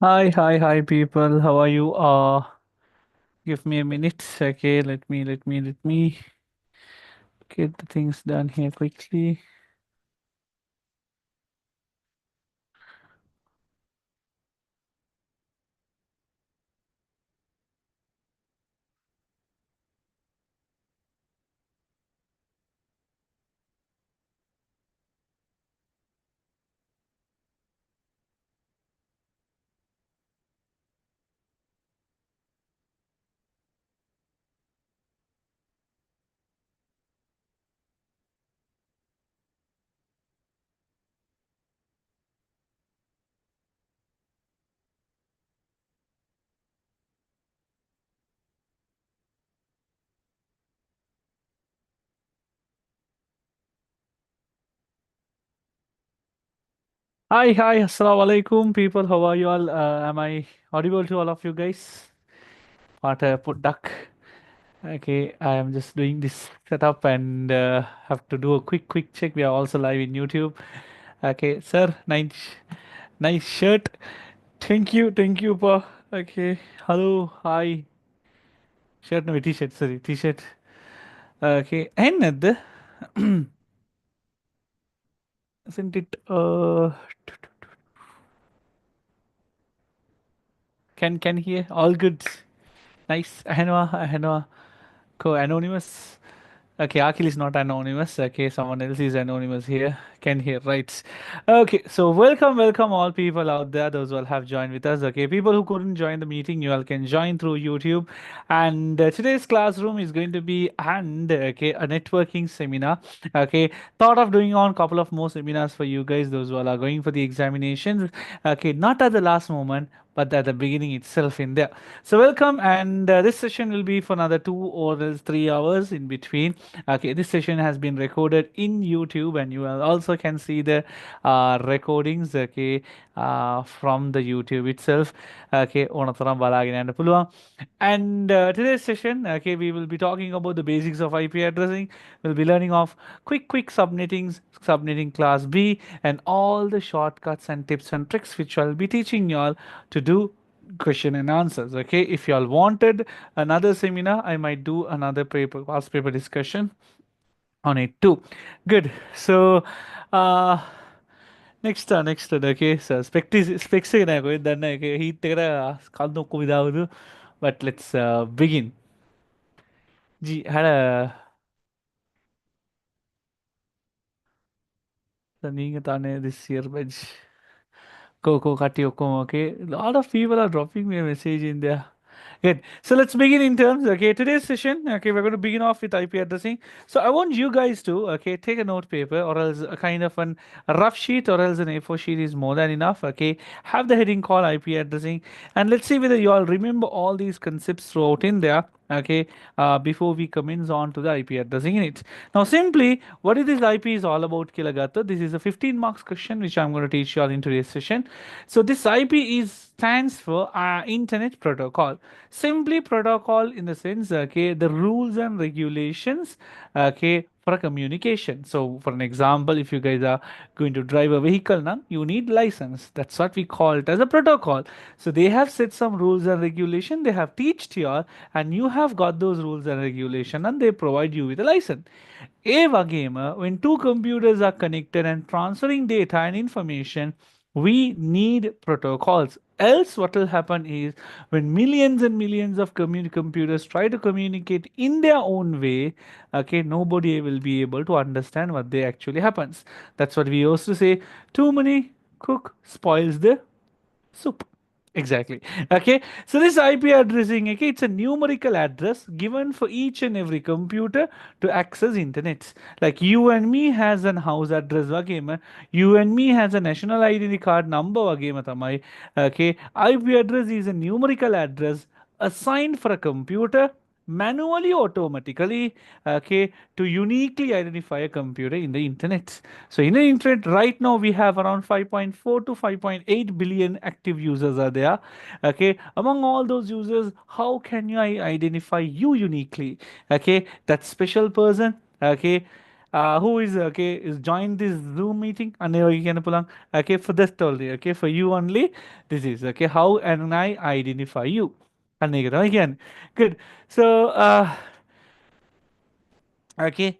Hi, people. How are you? Give me a minute. Okay, let me get the things done here quickly. Hi, assalamu alaikum, people. How are you all? Am I audible to all of you guys? What a put duck. Okay, I am just doing this setup and have to do a quick check. We are also live in YouTube. Okay, sir, nice shirt. Thank you, pa. Okay, hello, hi. Shirt, no, t-shirt, sorry, t-shirt. Okay, and isn't it? Can hear all good. Nice. Hanwa. Anonymous. Okay, Akil is not anonymous. Okay, someone else is anonymous here. Can hear, right? Okay, so welcome all people out there, those who all have joined with us. Okay, people who couldn't join the meeting, you all can join through YouTube. And today's classroom is going to be a networking seminar. Okay, thought of doing on couple of more seminars for you guys, those who all are going for the examinations. Okay, not at the last moment, but at the beginning itself in there. So welcome, and this session will be for another 2 or 3 hours in between. Okay, this session has been recorded in YouTube, and you will also can see the recordings. Okay, from the YouTube itself. Okay, ഓണത്തറ ബാലാഗിനാണ്ട് പുലുവ. And today's session, okay, we will be talking about the basics of IP addressing. We'll be learning of quick subnetting class B, and all the shortcuts and tips and tricks which I'll be teaching you all to do question and answers. Okay, if you all wanted another seminar, I might do another past paper discussion on it too. Good. So, uh, next, okay. So, specs then okay. He take a kaldo without, but let's begin. G had a the this year, badge. Coco Katioko, okay. A lot of people are dropping me a message in there. Good. So let's begin in terms. Okay, today's session. Okay, we're going to begin off with IP addressing. So I want you guys to take a note paper or else a kind of a rough sheet or else an A4 sheet is more than enough. Okay, have the heading called IP addressing, and let's see whether you all remember all these concepts throughout in there. Okay, before we commence on to the IP addressing in it. Now, simply, what is this IP is all about, Kilagata? This is a 15 marks question which I'm going to teach you all in today's session. So this IP is stands for Internet Protocol. Simply protocol in the sense, okay, the rules and regulations, okay, for a communication. So for an example, if you guys are going to drive a vehicle now, you need license. That's what we call it as a protocol. So they have set some rules and regulation. They have teached you all, and you have got those rules and regulation, and they provide you with a license. A gamer, when two computers are connected and transferring data and information, we need protocols. Else, what will happen is when millions and millions of computers try to communicate in their own way, okay, nobody will be able to understand what they actually happens. That's what we used to say. Too many cook spoils the soup. Exactly. Okay. So this IP addressing, okay, it's a numerical address given for each and every computer to access internet. Like you and me has an house address wagema. You and me has a national identity card number wagema tamai. Okay. IP address is a numerical address assigned for a computer manually automatically, okay, to uniquely identify a computer in the internet. So in the internet right now we have around 5.4 to 5.8 billion active users are there. Okay, among all those users, how can you identify you uniquely? Okay, that special person. Okay, who is okay is joined this Zoom meeting and okay for this only okay for you only this is okay how and I identify you and again good so okay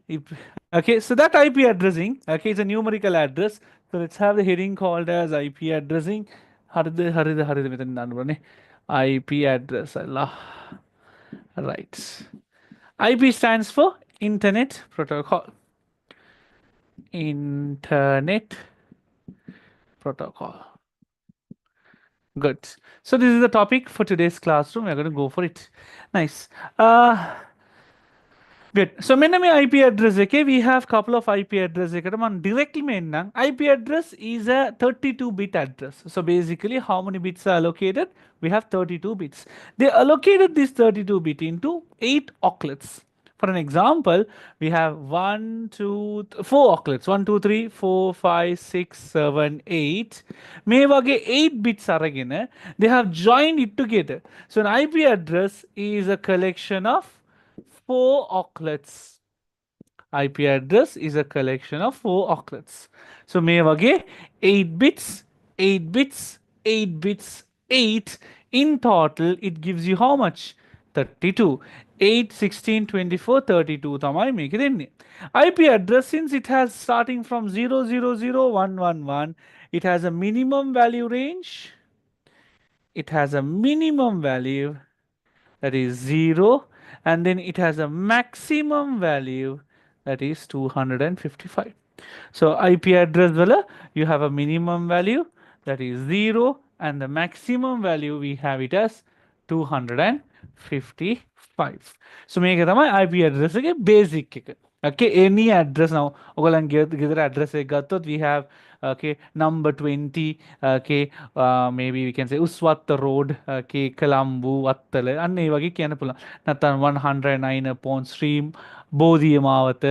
okay so that IP addressing okay is a numerical address so let's have the heading called as IP addressing IP address Allah right IP stands for internet protocol internet protocol good so this is the topic for today's classroom we're going to go for it nice uh good. So when we IP address, okay, we have couple of IP address. Okay, man, directly main IP address is a 32-bit address. So basically, how many bits are allocated? We have 32 bits. They allocated this 32-bit into 8 ocklets. For an example, we have 4 ocklets. 1, 2, 3, 4, 5, 6, 7, 8. May 8 bits are again. They have joined it together. So an IP address is a collection of 4 ocklets. IP address is a collection of 4 ocklets. So may 8 bits, 8 bits, 8 bits, 8. In total, it gives you how much? 32. 8, 16, 24, 32. Tamai make it IP address, since it has starting from 0000111, it has a minimum value range. It has a minimum value that is 0 and then it has a maximum value that is 255. So IP address wala you have a minimum value that is 0 and the maximum value we have it as 255. So make IP address basic. Okay, any address now. Get address we have okay number 20 okay maybe we can say Uswat Road okay Kalambu Vattale and ಇವಗೆ ಕೇನಪುಲ್ಲ ನತ್ತನ್ 109 upon stream ಬೋಧಿಯ ಮಾವತ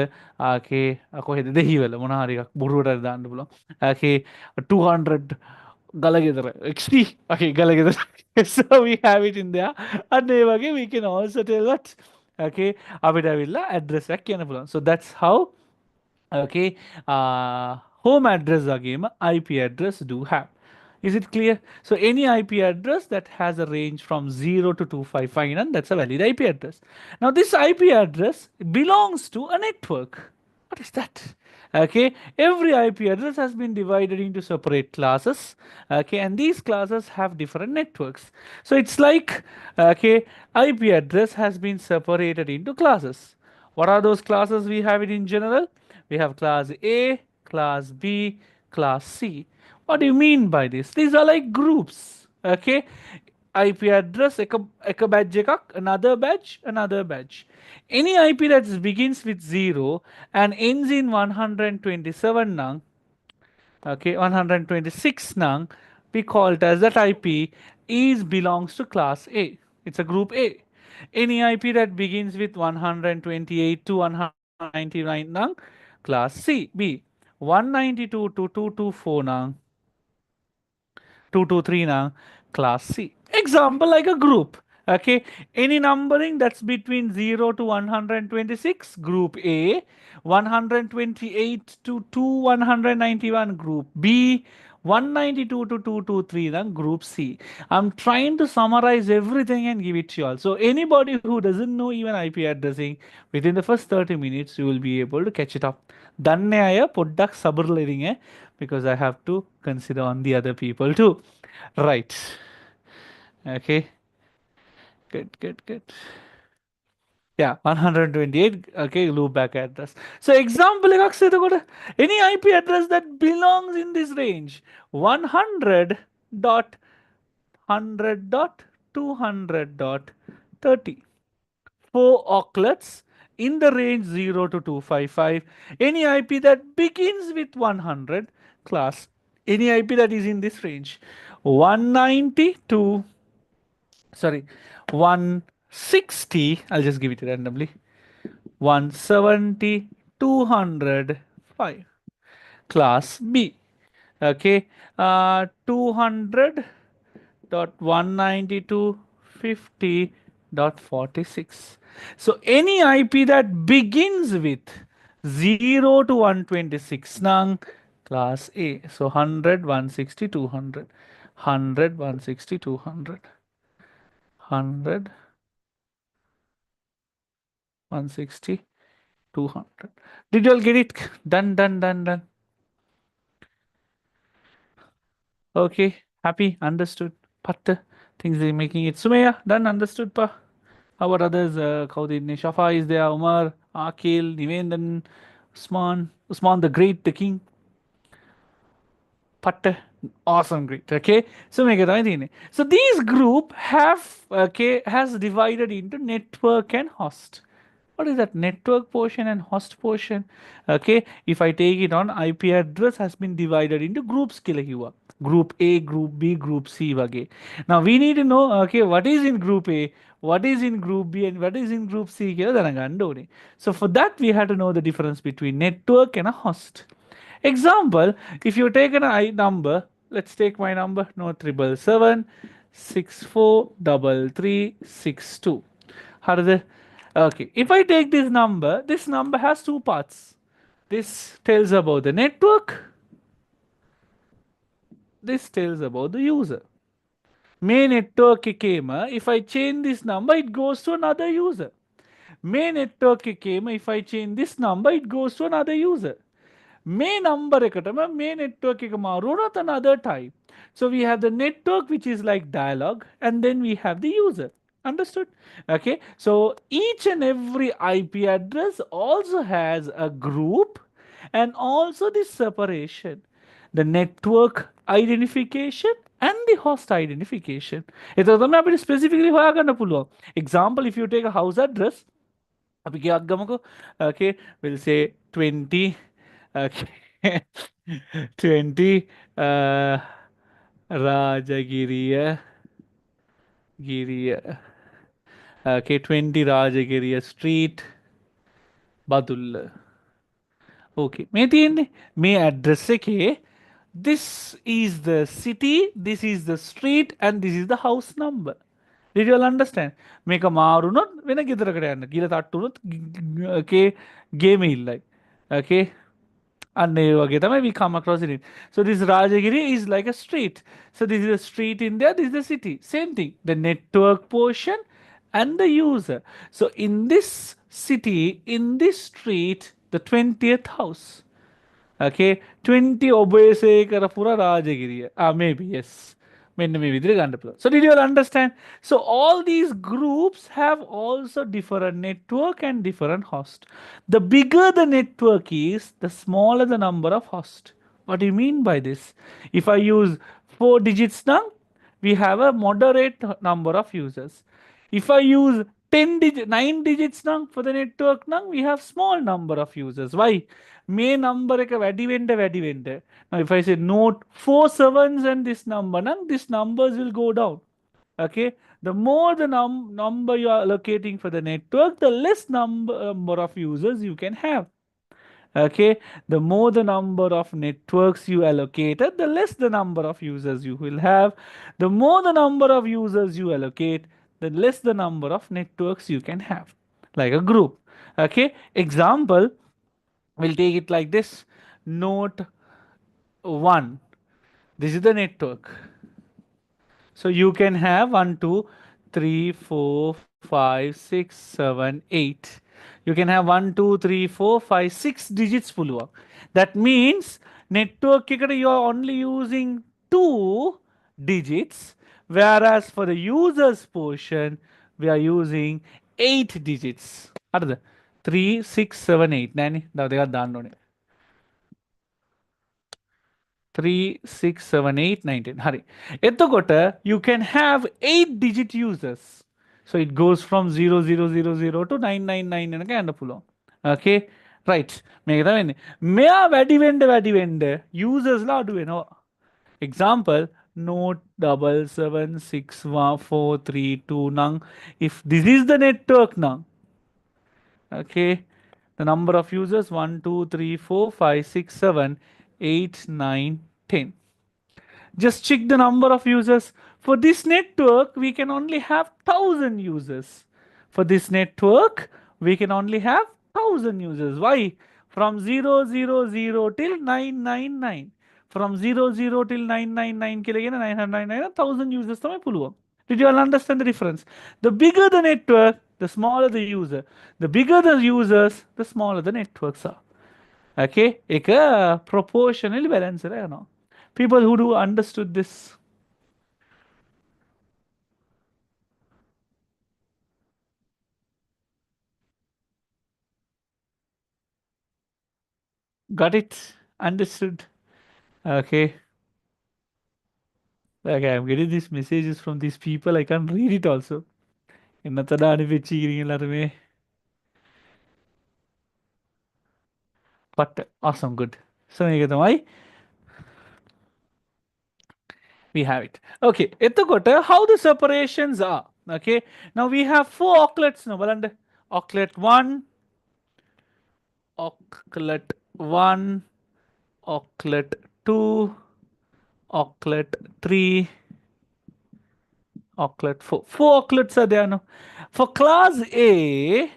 okay ಕೊහෙද Dehiwala මොන හරි එකක් බොරුවට දාන්න පුළුවන් okay 200 Galagedara XT okay Galagedara so we have it in there and ඒ වගේ we can also tell what okay අපිට ඇවිල්ලා address එකක් කියන්න පුළුවන් so that's how okay home address again IP address do have is it clear so any IP address that has a range from 0 to 255 and that's a valid IP address now this IP address belongs to a network what is that okay every IP address has been divided into separate classes okay and these classes have different networks so it's like okay IP address has been separated into classes what are those classes we have it in general we have class A, class B, class C. What do you mean by this? These are like groups. Okay. IP address, eka badge ekak, another badge. Any IP that begins with 0 and ends in 127 nang, okay, 126 nang, we call it as that IP is belongs to class A. It's a group A. Any IP that begins with 128 to 199 nang, class C. B. 192 to 224 nang, 223 nang, class C. Example like a group. Okay, any numbering that's between 0 to 126, group A, 128 to 191, group B, 192 to 223, then group C. I'm trying to summarize everything and give it to you all. So anybody who doesn't know even IP addressing, within the first 30 minutes, you will be able to catch it up. Danne aya poddak sabr ledinge because I have to consider on the other people too. Right. Okay. Good. Yeah, 128. Okay, loopback address. So example, any IP address that belongs in this range 100 dot 100 dot 200 dot 30. 4 ocklets in the range 0 to 255. Any IP that begins with 100 class. Any IP that is in this range 190 to sorry 160 I'll just give it randomly 170 205 class B okay 200 dot 192.50.46 so any IP that begins with 0 to 126 nang class A. So 100, 160, 200. 100, 160, 200. 100, 160, 200. Did you all get it? Done, done, done, done. Okay, happy, understood. Patta, things are making it. Sumaya, done, understood, pa. How about others? Kaudin, Shafa is there, Umar, Akil, Nivendan, Usman the Great, the King. Patta, awesome, great. Okay, so make it. So these group have has divided into network and host. What is that network portion and host portion? Okay, if I take it on IP address has been divided into groups kilahua. Group A, Group B, Group C wage. Now we need to know okay what is in Group A, what is in Group B, and what is in Group C. So for that we have to know the difference between network and a host. Example, if you take an I number, let's take my number, no 777 643362. How does it? Okay, if I take this number has two parts. This tells about the network, this tells about the user. Main network came, if I change this number, it goes to another user. Main network came, if I change this number, it goes to another user. Main number main network not another type. So we have the network which is like dialogue, and then we have the user. Understood? Okay. So each and every IP address also has a group and also the separation, the network identification and the host identification. එතකොට තමයි අපිට specifically හොයාගන්න පුළුවන්. Example, if you take a house address, අපි ගයක් ගමුකෝ. Okay, we'll say 20. Okay. 20 Rajagiriya Giriya. Okay, 20 Rajagiriya Street, Badulla. Okay, මේ තියෙන්නේ මේ address එකේ this is the city, this is the street, and this is the house number. Did you all understand? මේක මාරුනොත් වෙන ගෙදරකට යන්න. ගිහලා තට්ටුනොත් okay game ඉල්ලයි. Okay. And we come across it. So this Rajagiri is like a street. So this is a street in there, this is the city. Same thing. The network portion and the user. So in this city, in this street, the 20th house. Okay, 20 obese Karapura Rajagiri. Maybe, yes. So did you all understand? So all these groups have also different network and different host. The bigger the network is, the smaller the number of hosts. What do you mean by this? If I use 4 digits now, we have a moderate number of users. If I use 9 digits now for the network now, we have small number of users. Why? May number එක වැඩි වෙන්න. Now if I say note 4 sevens and this number, now these numbers will go down. Okay, the more the number you are allocating for the network, the less number of users you can have. Okay, the more the number of networks you allocated, the less the number of users you will have. The more the number of users you allocate, the less the number of networks you can have, like a group. Okay, example, we'll take it like this. Note 1, this is the network. So you can have 1, 2, 3, 4, 5, 6, 7, 8. You can have 1, 2, 3, 4, 5, 6 digits puluwa. That means network you are only using 2 digits, whereas for the users portion we are using 8 digits. 3, 6, 7, 8. Nani? 3, 6, 7, 8, 9, 10. Hari. Ettokota, you can have 8 digit users. So it goes from 0000 to 999 and pull. Okay. Right. Mea vadi vende users la do know. Example, note 776143 nang. If this is the network nang. Okay. The number of users 1, 2, 3, 4, 5, 6, 7, 8, 9, 10. Just check the number of users. For this network, we can only have 1000 users. For this network, we can only have 1000 users. Why? from 000 till 999. From 00 till 999 ke liye na 999 1000 users to main puluwa. Did you all understand the difference? The bigger the network, the smaller the user. The bigger the users, the smaller the networks are. Okay? एक proportional balance है ना. People who do understood this. Got it? Understood. Okay. Okay, I'm getting these messages from these people. I can't read it also. என்னத்தடா அனுப்பி வச்சிக்கிறீங்க எல்லாருமே. But awesome, good. So why we have it. Okay, etukota how the separations are. Okay, now we have four ocklets now. Balanda ocklet one, ocklet one, ocklet two, ocklet three, ocklet four. Four ocklets are there now. For class A,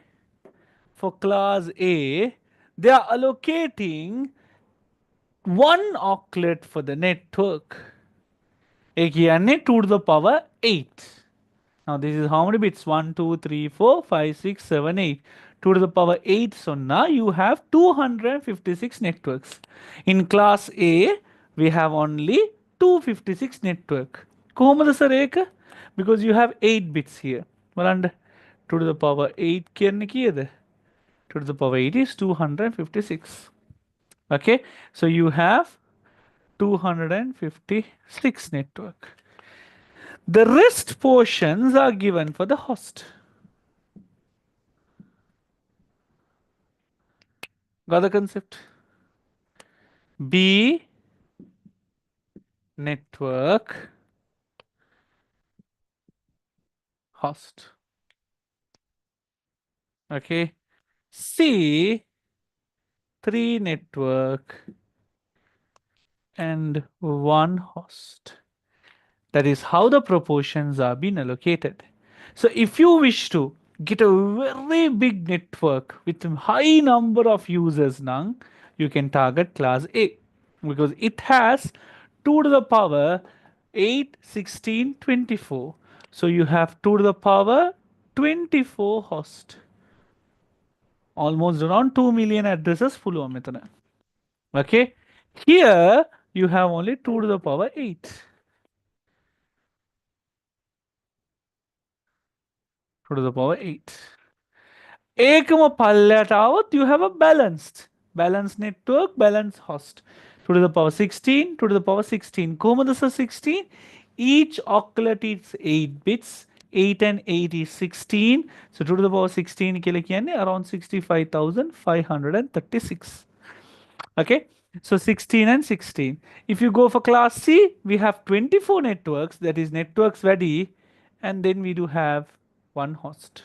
for class A, they are allocating one ocklet for the network. एक यानी 2 to the power 8. Now this is how many bits? 1, 2, 3, 4, 5, 6, 7, 8. 2 to the power 8. So now you have 256 networks. In class A, we have only 256 network. Kohomada sir ek? Because you have 8 bits here. Well, and 2 to the power 8 kiyane kiyade? 2 to the power 8 is 256. Okay, so you have 256 network. The rest portions are given for the host. Got the concept? B network host. Okay. C 3 network and 1 host. That is how the proportions are being allocated. So if you wish to get a very big network with a high number of users now, you can target class A because it has 2 to the power 8, 16, 24. So you have 2 to the power 24 host. Almost around 2 million addresses full on. Okay. Here you have only 2 to the power 8. 2 to the power 8. Ekam pallatawat, you have a balanced network, balanced host. 2 to the power 16, 2 to the power 16. Komadasa 16, each ocklet is 8 bits. 8 and 8 is 16. So 2 to the power 16 around 65,536. Okay. So 16 and 16. If you go for class C, we have 24 networks, that is networks ready, and then we do have one host.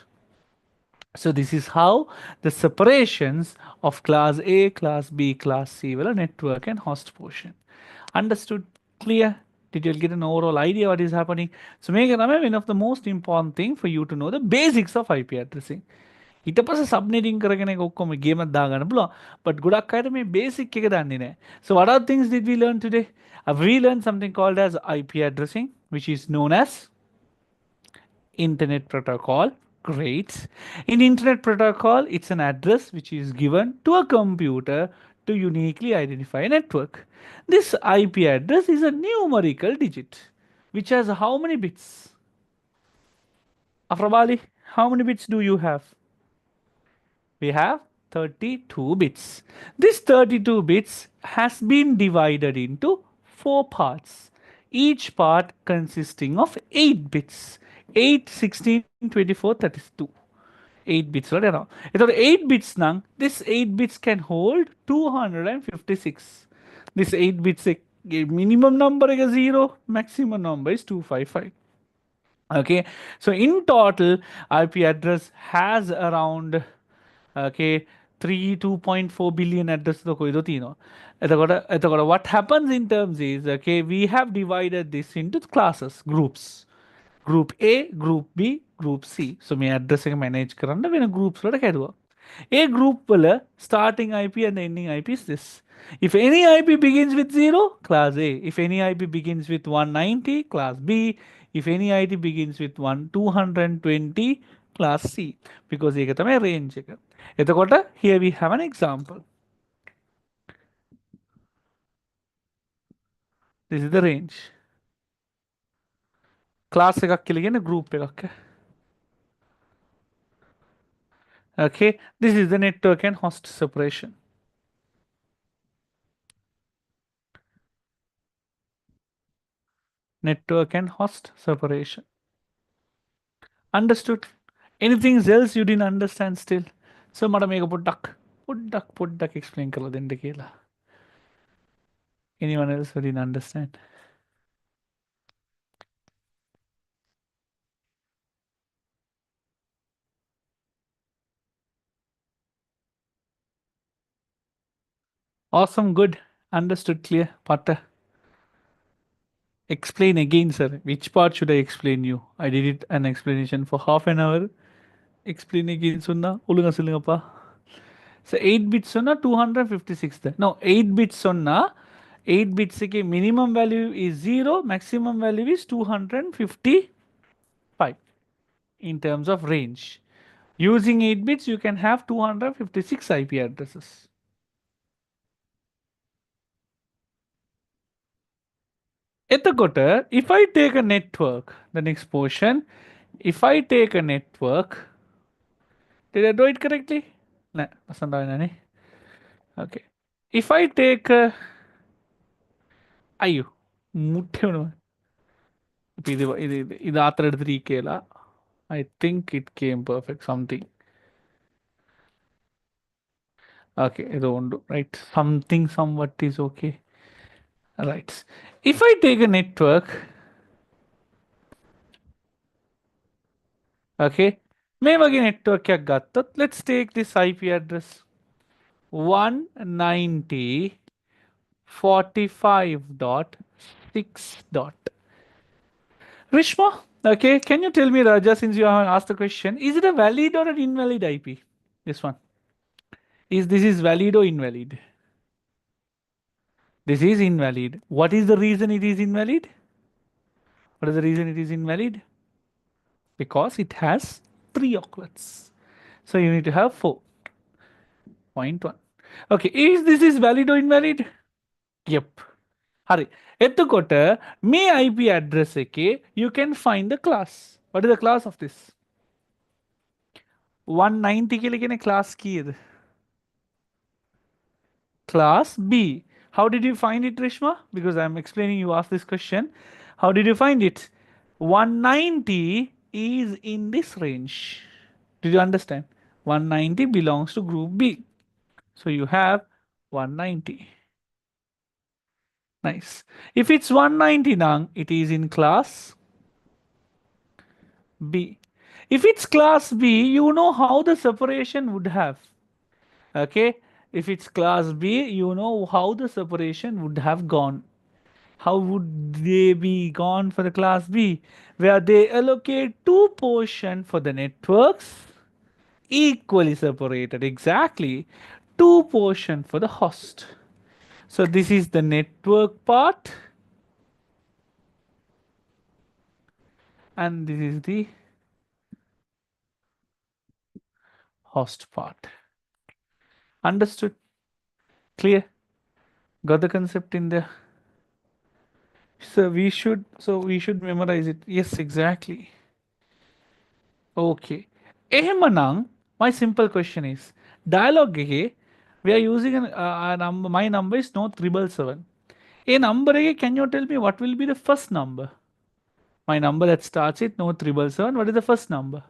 So this is how the separations of class A, class B, class C will a network and host portion. Understood? Clear? Did you get an overall idea what is happening? So make one of the most important thing for you to know the basics of IP addressing. ඊට පස්සේ subnetting කරගෙන එක ඔක්කොම ගේමක් දාගන්න පුළුවන්. But ගොඩක් අයට මේ basic එක දන්නේ නැහැ. So what are things did we learn today? We learned something called as IP addressing, which is known as Internet Protocol. Great. In Internet Protocol, it's an address which is given to a computer to uniquely identify a network. This IP address is a numerical digit which has how many bits? Afrabali, how many bits do you have? We have 32 bits. This 32 bits has been divided into 4 parts. Each part consisting of 8 bits. 8, 16, 24, 32. 8 bits. Right? 8 bits nang, this 8 bits can hold 256. This 8 bits minimum number is 0, maximum number is 255. Okay, so in total, IP address has around okay 2.4 billion address to koi do tino. What happens in terms is okay, we have divided this into classes, groups. Group A, Group B, Group C. So me address එක manage කරන්න වෙන groups වලට කැඩුවා. A group will starting IP and ending IP is this. If any IP begins with 0, class A. If any IP begins with 190, class B. If any IP begins with 220, class C. Because ये कहता है range. Here we have an example. This is the range. Class එකක් කියලා කියන්නේ group එකක්. Okay, this is the network and host separation. Network and host separation. Understood? Anything else you didn't understand still? So, madam, make a put duck explain kala den dekela. Anyone else who didn't understand? Awesome, good, understood, clear. Pata. Explain again, sir. Which part should I explain you? I did it an explanation for half an hour. Explain again, sunna. Olunga solungappa. So 8 bits on 256. No, 8 bits on 8 bits ke minimum value is 0, maximum value is 255 in terms of range. Using 8 bits, you can have 256 IP addresses. If I take a network, the next portion, if I take a network, did I do it correctly? No, okay. If I take a ayu, I think it came perfect something. Okay, right? Something somewhat is okay. Right. If I take a network, okay, network let's take this IP address 190.45.6. Rishma, okay, can you tell me, Raja, since you have asked the question, is it a valid or an invalid IP? This one. This is valid or invalid? This is invalid. What is the reason it is invalid? What is the reason it is invalid? Because it has 3 octets. So you need to have 4.1. Okay, is this valid or invalid? Yep. Hurry. Ettukota, may IP address you can find the class. What is the class of this? 190 ke class key. Class B. How did you find it, Rishma? Because I'm explaining, you asked this question. How did you find it? 190 is in this range. Did you understand? 190 belongs to group B. So you have 190. Nice. If it's 190 now, it is in class B. If it's class B, you know how the separation would have. Okay. If it's class B, you know how the separation would have gone. How would they be gone for the class B? Where they allocate 2 portions for the networks equally separated. Exactly. 2 portions for the host. So this is the network part. And this is the host part. Understood? Clear? Got the concept in there? So we should memorize it. Yes, exactly. Okay. Ehemanang, my simple question is, dialogue we are using a number. My number is no 777. A number can you tell me what will be the first number? My number that starts with no 777. What is the first number?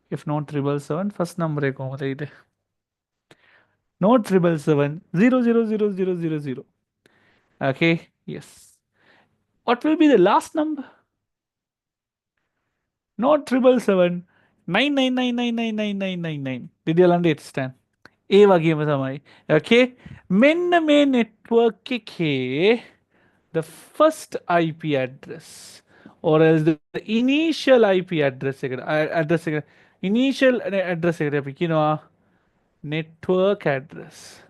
If no 777, first number no 777 0000000. Okay. Yes. What will be the last number? Not 777 999999999. Did you understand? ඒ වගේම තමයි. Okay. මෙන්න මේ network එකේ the first IP address or else the initial IP address Initial address එක අපි කියනවා network address.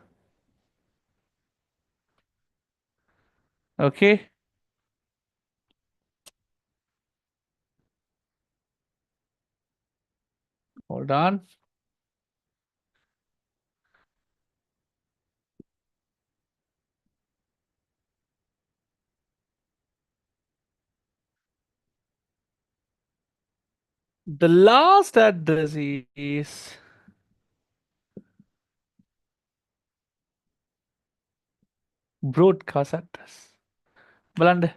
Okay, hold on. The last address is broadcast address. බලන්න.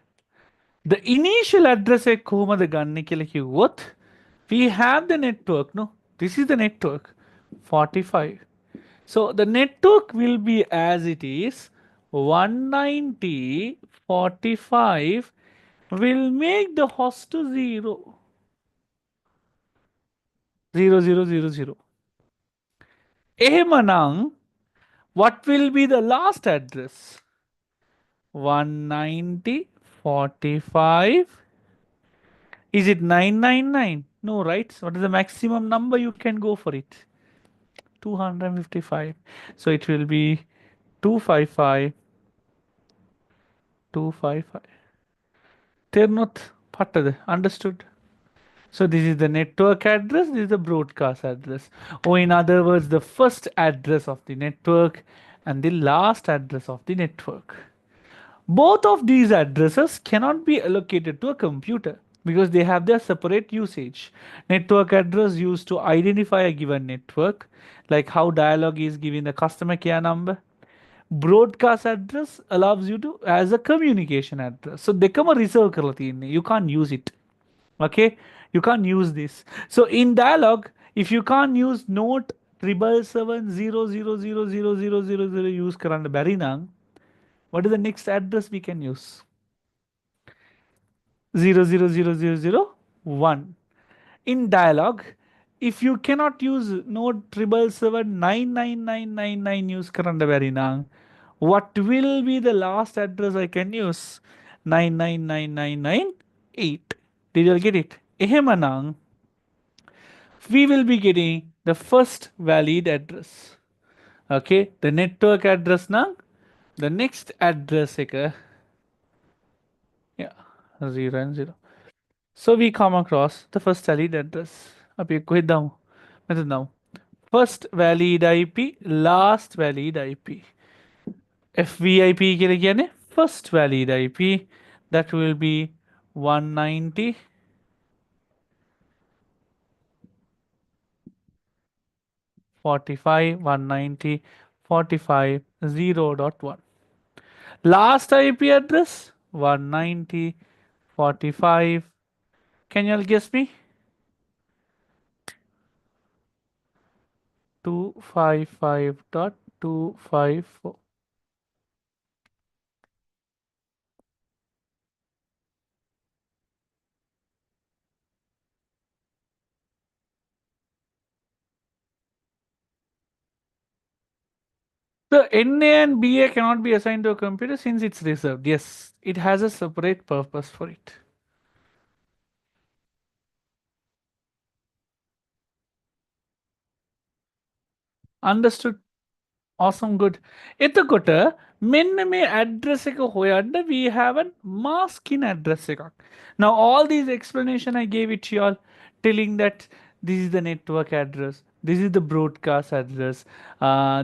The initial address එක කොහොමද ගන්න කියලා කිව්වොත් we have the network, no? This is the network 45. So the network will be as it is 190.45 will make the host to 0. 0000. එහෙමනම් what will be the last address? 190.45. Is it 999? No, right? What is the maximum number you can go for it? 255. So it will be 255, 255. They're not part of the understood. So this is the network address, this is the broadcast address. Or in other words, the first address of the network and the last address of the network. Both of these addresses cannot be allocated to a computer because they have their separate usage. Network address used to identify a given network, like how dialog is giving the customer care number. Broadcast address allows you to as a communication address. So දෙකම reserve කරලා තියෙන්නේ. You can't use it. Okay, you can't use this. So in dialog, if you can't use note 777 0000000 use කරන්න බැරි නම්, what is the next address we can use? 000001. In dialog, if you cannot use node 777 99999 use karanda bari what will be the last address I can use? 999998. Did you get it? Ehemanang, we will be getting the first valid address. Okay, the network address nang, the next address yeah, 0 and 0. So we come across the first valid address. අපි එක්ක හිතමු. මෙතන දාමු. First valid IP, last valid IP. FVIP කියලා කියන්නේ first valid IP. That will be 190 45 190 45 0.1. Last IP address 190 45. Can you all guess me? 255.254. The NA and BA cannot be assigned to a computer since it's reserved. Yes, it has a separate purpose for it. Understood? Awesome, good. එතකොට මෙන්න මේ address එක හොයන්න we have a masking address එකක්. Now all these explanation I gave it to you all telling that this is the network address, this is the broadcast address,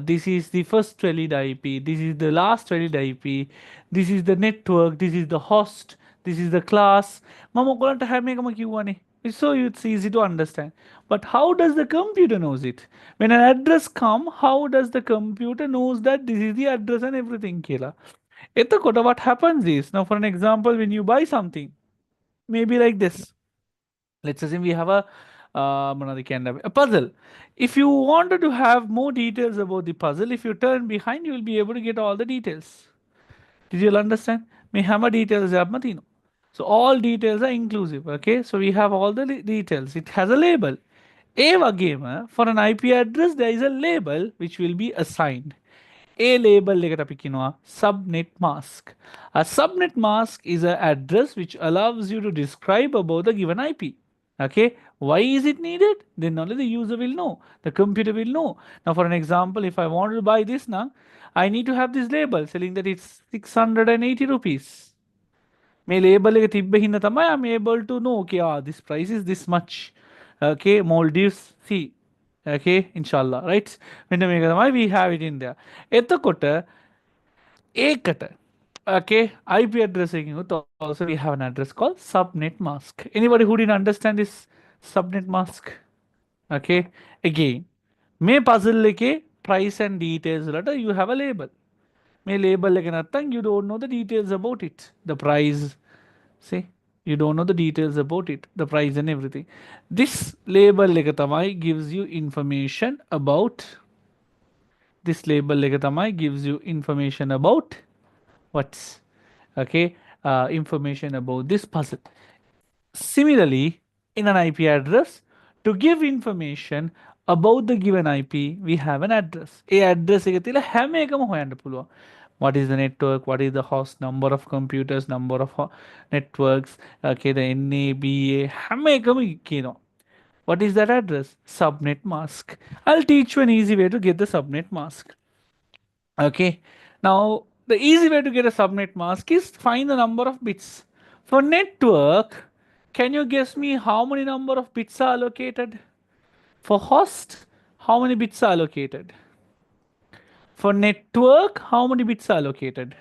this is the first valid IP, this is the last valid IP, this is the network, this is the host, this is the class. මම ඔයගොල්ලන්ට හැම එකම කිව්වනේ. So it's easy to understand. But how does the computer knows it? When an address come, how does the computer knows that this is the address and everything? Kela. එතකොට what happens is, now for an example, when you buy something, maybe like this. Let's assume we have a puzzle. If you wanted to have more details about the puzzle, if you turn behind, you will be able to get all the details. Did you understand? Me hammer details matino. So all details are inclusive. Okay, so we have all the details. It has a label. For an IP address, there is a label which will be assigned. A label subnet mask. A subnet mask is an address which allows you to describe about the given IP. Okay, Why is it needed? Then only the user will know. The computer will know. Now, for an example, if I want to buy this now, I need to have this label telling that it's 680 rupees. මේ label එක තිබ්බ හින්දා තමයි I'm able to know okay this price is this much. Okay, Maldives C. Okay, inshallah, right? මෙන්න මේක තමයි we have it in there. එතකොට ඒකට okay IP address එකකින් also we have an address called subnet mask. Anybody who didn't understand this subnet mask? Okay, again මේ puzzle එකේ price and details වලට you have a label. මේ label එක නැත්තම් you don't know the details about it. The price, see, you don't know the details about it, the price and everything. This label එක තමයි gives you information about, this label එක තමයි gives you information about what's okay information about this puzzle. Similarly, in an IP address, to give information about the given IP, we have an address. A address එක තියලා හැම එකම හොයන්න පුළුවන්. What is the network? What is the host number of computers? Number of networks? Okay, the NABA හැම එකම කියනවා. What is that address? Subnet mask. I'll teach you an easy way to get the subnet mask. Okay. Now, the easy way to get a subnet mask is find the number of bits. For network, can you guess me how many number of bits are allocated? For host, how many bits are allocated? For network, how many bits are allocated?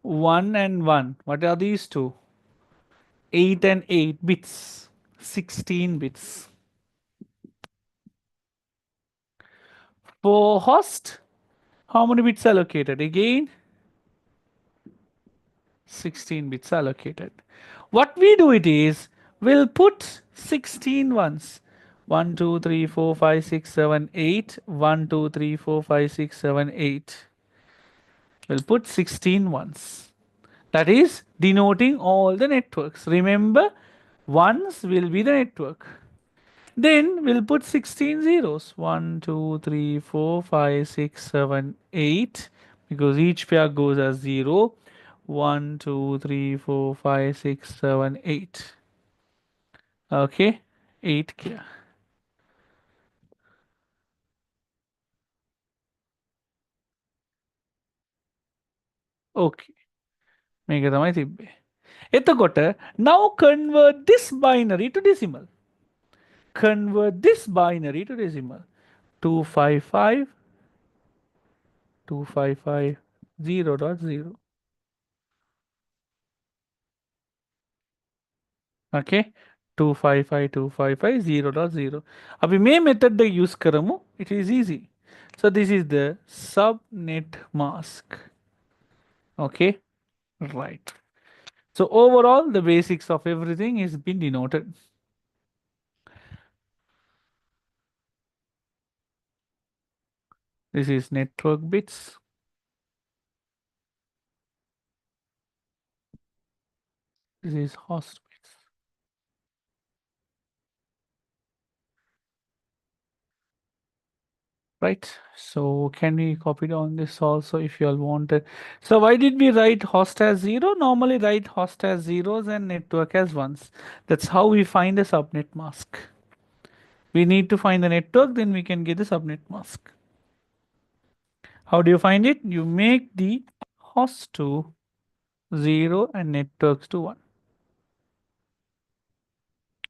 1 and 1. What are these two? 8 and 8 bits. 16 bits. For host, how many bits are allocated? Again, 16 bits allocated. What we do it is, we'll put 16 ones. 1, 2, 3, 4, 5, 6, 7, 8. 1, 2, 3, 4, 5, 6, 7, 8. We'll put 16 ones. That is denoting all the networks. Remember, ones will be the network. Then we'll put 16 zeros. 1, 2, 3, 4, 5, 6, 7, 8. Because each pair goes as 0. 1, 2, 3, 4, 5, 6, 7, 8. Okay, 8 kia. Okay, මේක තමයි තිබ්බේ. එතකොට now convert this binary to decimal. Convert this binary to decimal. 255 255 0.0. Okay, 255 255 0.0. अभी मैं method use करमु. It is easy. So this is the subnet mask. Okay, right. So overall, the basics of everything is been denoted. This is network bits. This is host bits. Right. So can we copy down this also if you all wanted? So why did we write host as 0? Normally write host as zeros and network as ones. That's how we find a subnet mask. We need to find the network, then we can get the subnet mask. How do you find it? You make the host to 0 and networks to 1.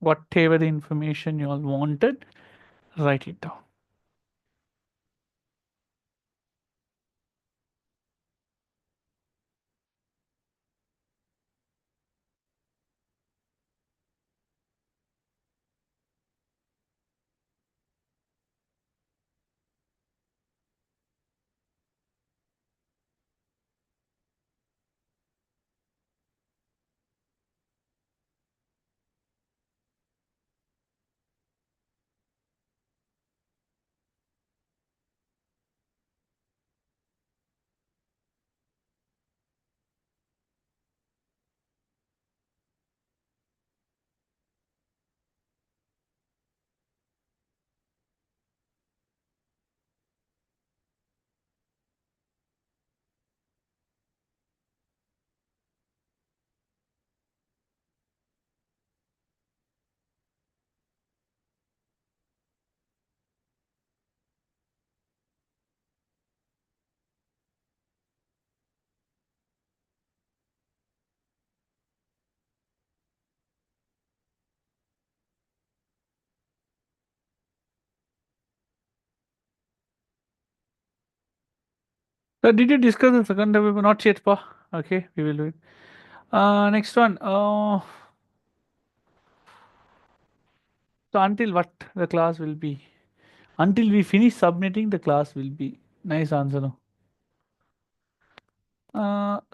Whatever the information you all wanted, write it down. So did you discuss the second paper? Not yet, pa. Okay, we will do it. Next one. So until what the class will be? Until we finish submitting, the class will be. Nice answer, no?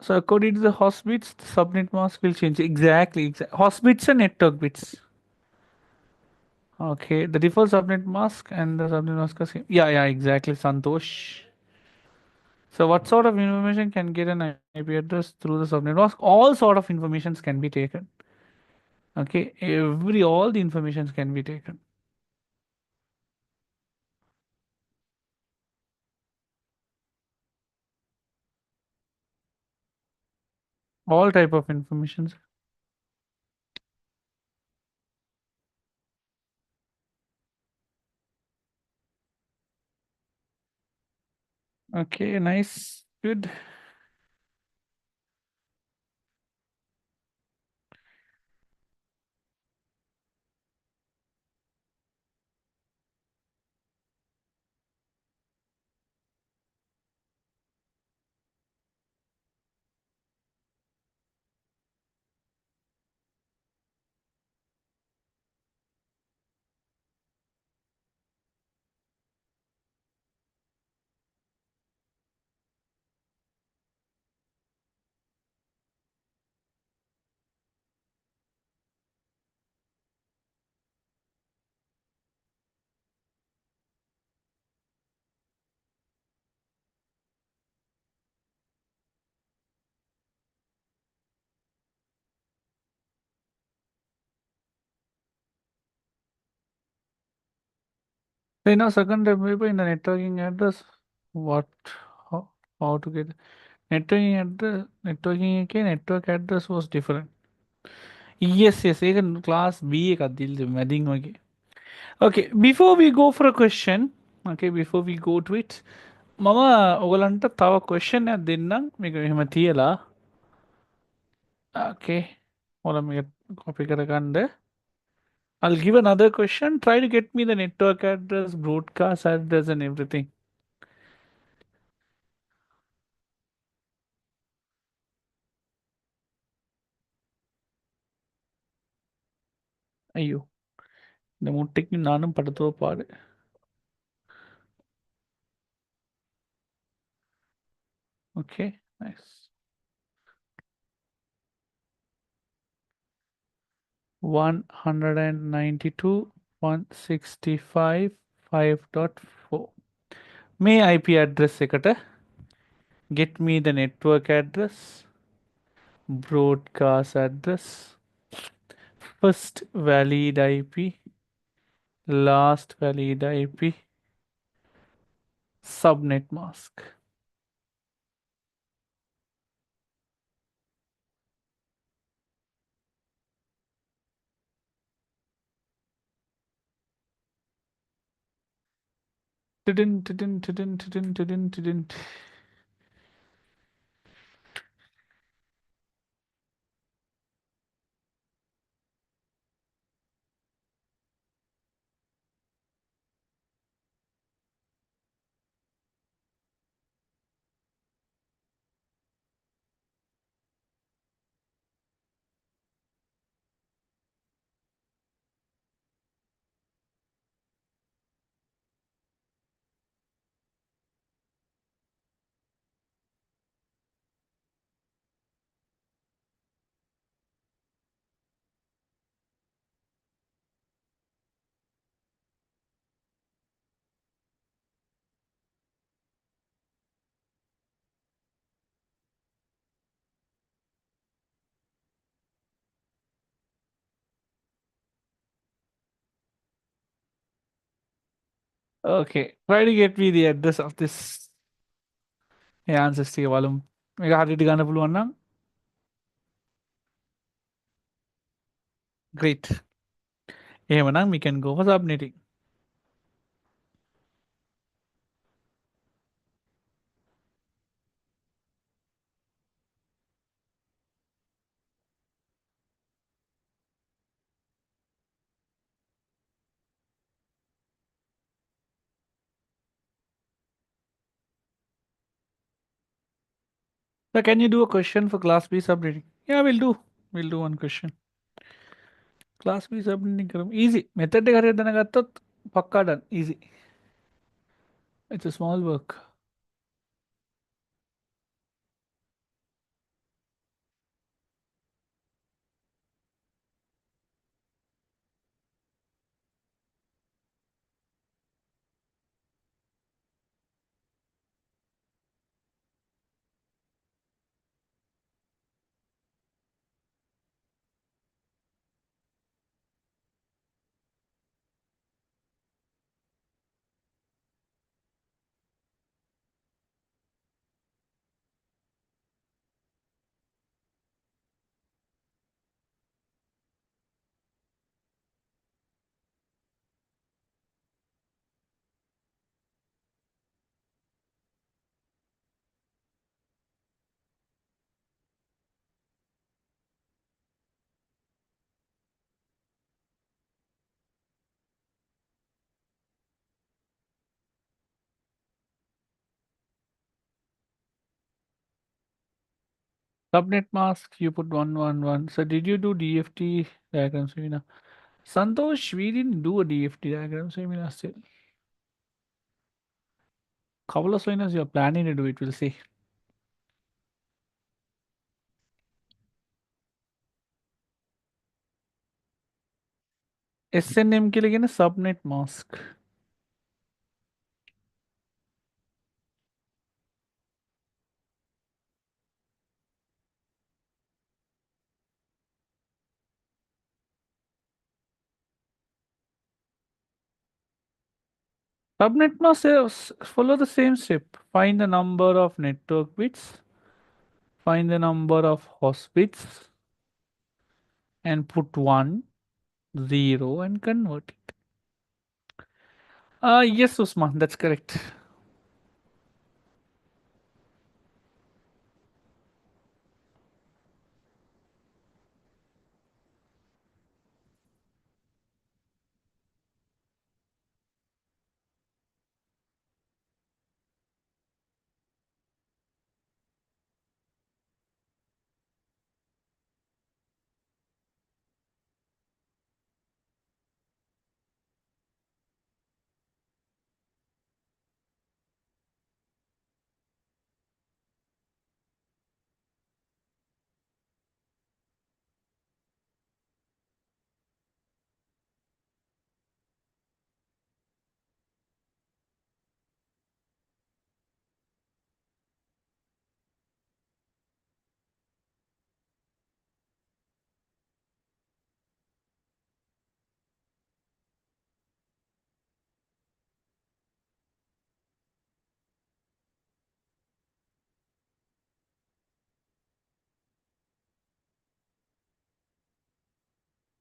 So according to the host bits, the subnet mask will change. Exactly. Host bits and network bits. Okay, the default subnet mask and the subnet mask are same. Yeah, yeah, exactly, Santosh. So what sort of information can get an IP address through the subnet mask? All sort of informations can be taken. Okay, all the informations can be taken. All type of informations. Okay, nice, good. So in our second paper in the networking address, what, how, how to get networking address, networking again, network address was different. Yes, yes, even class B ka dil de medding okay. Okay, before we go for a question, okay, before we go to it, mama ඔයගලන්ට තව question එකක් දෙන්නම් මේක මෙහෙම තියලා okay ඔයාලා මේක copy කරගන්න. I'll give another question. Try to get me the network address, broadcast address and everything. ஐயோ இந்த முட்டைக்கு நானும் படுத்துவ பாடு. Okay, nice. 192 165 5.4 may IP address එකට get me the network address, broadcast address, first valid IP, last valid IP, subnet mask. Didn't. Okay, try to get me the address of this ancestry volume. මේක හරියට ගන්න පුළුවන් නම් great. එහෙමනම් we can go for subnetting. So can you do a question for class B subnetting? Yeah, we'll do. We'll do one question. Class B subnetting करो. Easy. Method करे देना का तो पक्का done. Easy. It's a small work. Subnet mask, you put 111. So did you do DFT diagram seminar? Santosh, we didn't do a DFT diagram seminar still. Couple of seminars you're planning to do it, we'll see. SNM के लिए ना subnet mask. Subnet mask follow the same step. Find the number of network bits, find the number of host bits, and put 1, 0, and convert it. Yes, Usman, that's correct.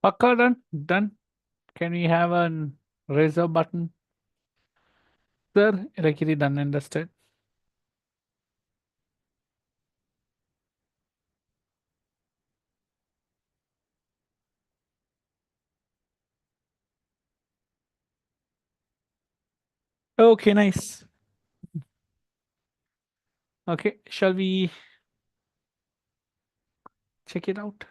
Pakka done? Done. Can we have a razor button? Sir, Rakiri done, understood. Okay, nice. Okay, shall we check it out?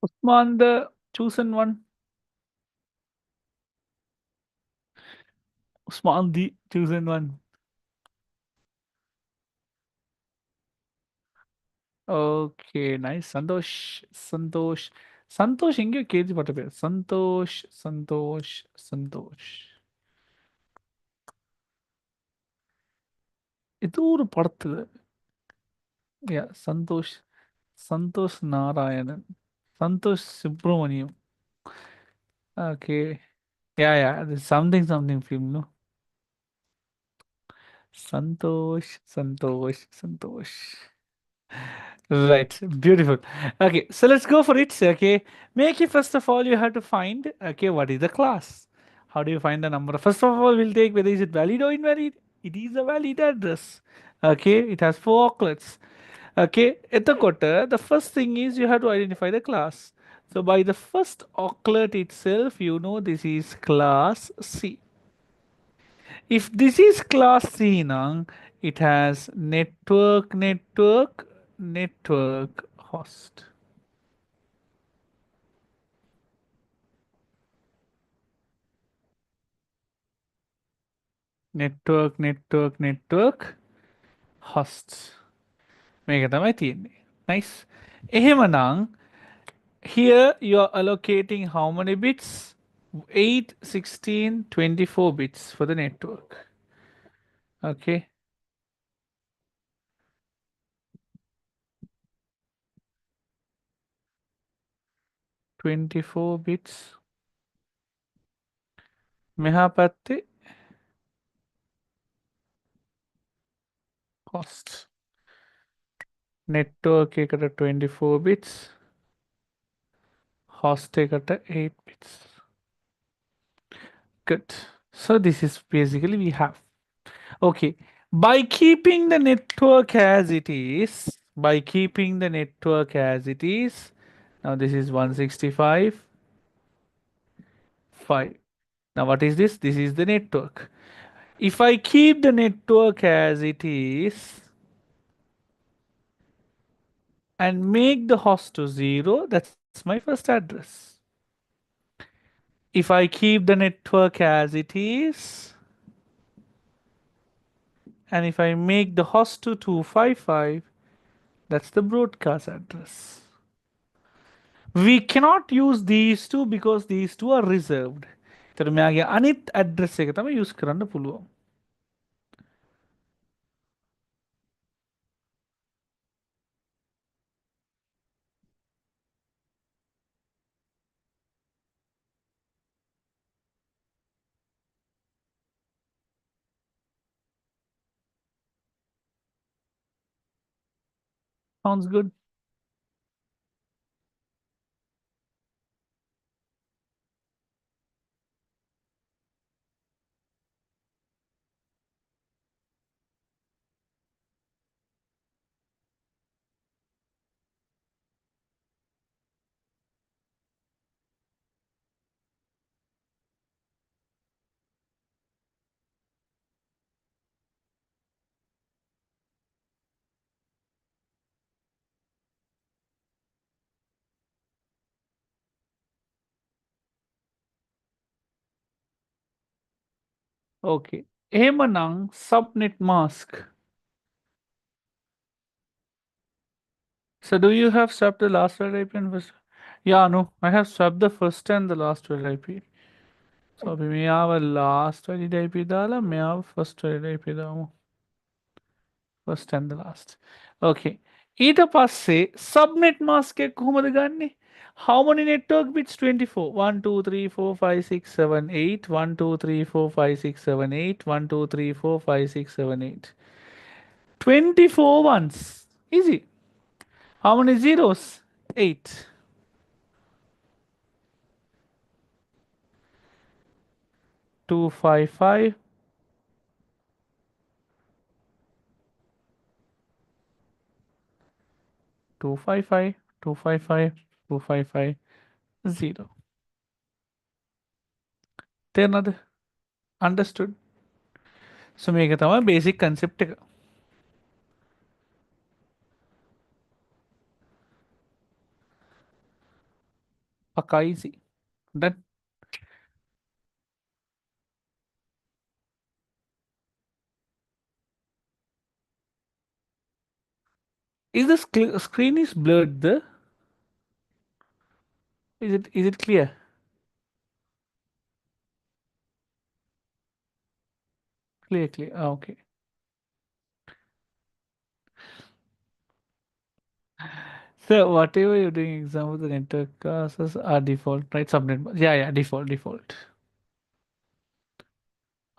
Usman, the chosen one. Usman, the chosen one. Okay, nice. Santosh, Santosh. Santosh, எங்கேயோ கேள்விப்பட்ட பேர். Santosh, Santosh, Santosh. ஏதோ ஒரு படத்துல. Yeah, Santosh. Santosh Narayanan. Santosh Subramaniam. Okay. Yeah, yeah. There's something film, no? Santosh, Santosh, Santosh. Right, beautiful. Okay, so let's go for it. Okay, make it first of all, you have to find, okay, what is the class? How do you find the number? First of all, we'll take whether is it valid or invalid. It is a valid address. Okay, it has 4 ocklets. Okay, එතකොට the first thing is you have to identify the class. So by the first occult itself, you know this is class C. If this is class C now, it has network, host. network, hosts. මේක තමයි තියෙන්නේ. Nice. එහෙමනම් here you are allocating how many bits? 8, 16, 24 bits for the network. Okay. 24 bits. මෙහා පැත්තේ host. network එකට 24 bits. host එකට 8 bits. Good. So this is basically we have. Okay. By keeping the network as it is, now this is 165, 5. Now what is this? This is the network. If I keep the network as it is and make the host to 0, that's my first address. If I keep the network as it is and if I make the host to 255, that's the broadcast address. We cannot use these two because these two are reserved. तर මෙයාගේ අනිත් address එක තමයි use කරන්න පුළුවන්. Sounds good. Okay. එහෙමනම් subnet mask. So do you have swapped the last word IP and first? Yeah, no. I have swapped the first and the last word IP. So අපි මෙයාව last වලින් IP දාලා මෙයාව first වලින් IP දාමු. First and the last. Okay. ඊට පස්සේ subnet mask එක කොහොමද ගන්නෙ? How many network bits? 24. 1, 2, 3, 4, 5, 6, 7, 8. 1, 2, 3, 4, 5, 6, 7, 8. 1, 2, 3, 4, 5, 6, 7, 8. 24 ones. Easy. How many zeros? 8. 255. 255. 255. 255. 0. තේරෙනවද? Understood? So මේක තමයි basic concept එක. පක්කා easy. Done. Is the screen is blurred the? Is it clear? Clear. Ah, okay. So whatever you're doing, example, the network classes are default, right? Subnet. Yeah, default.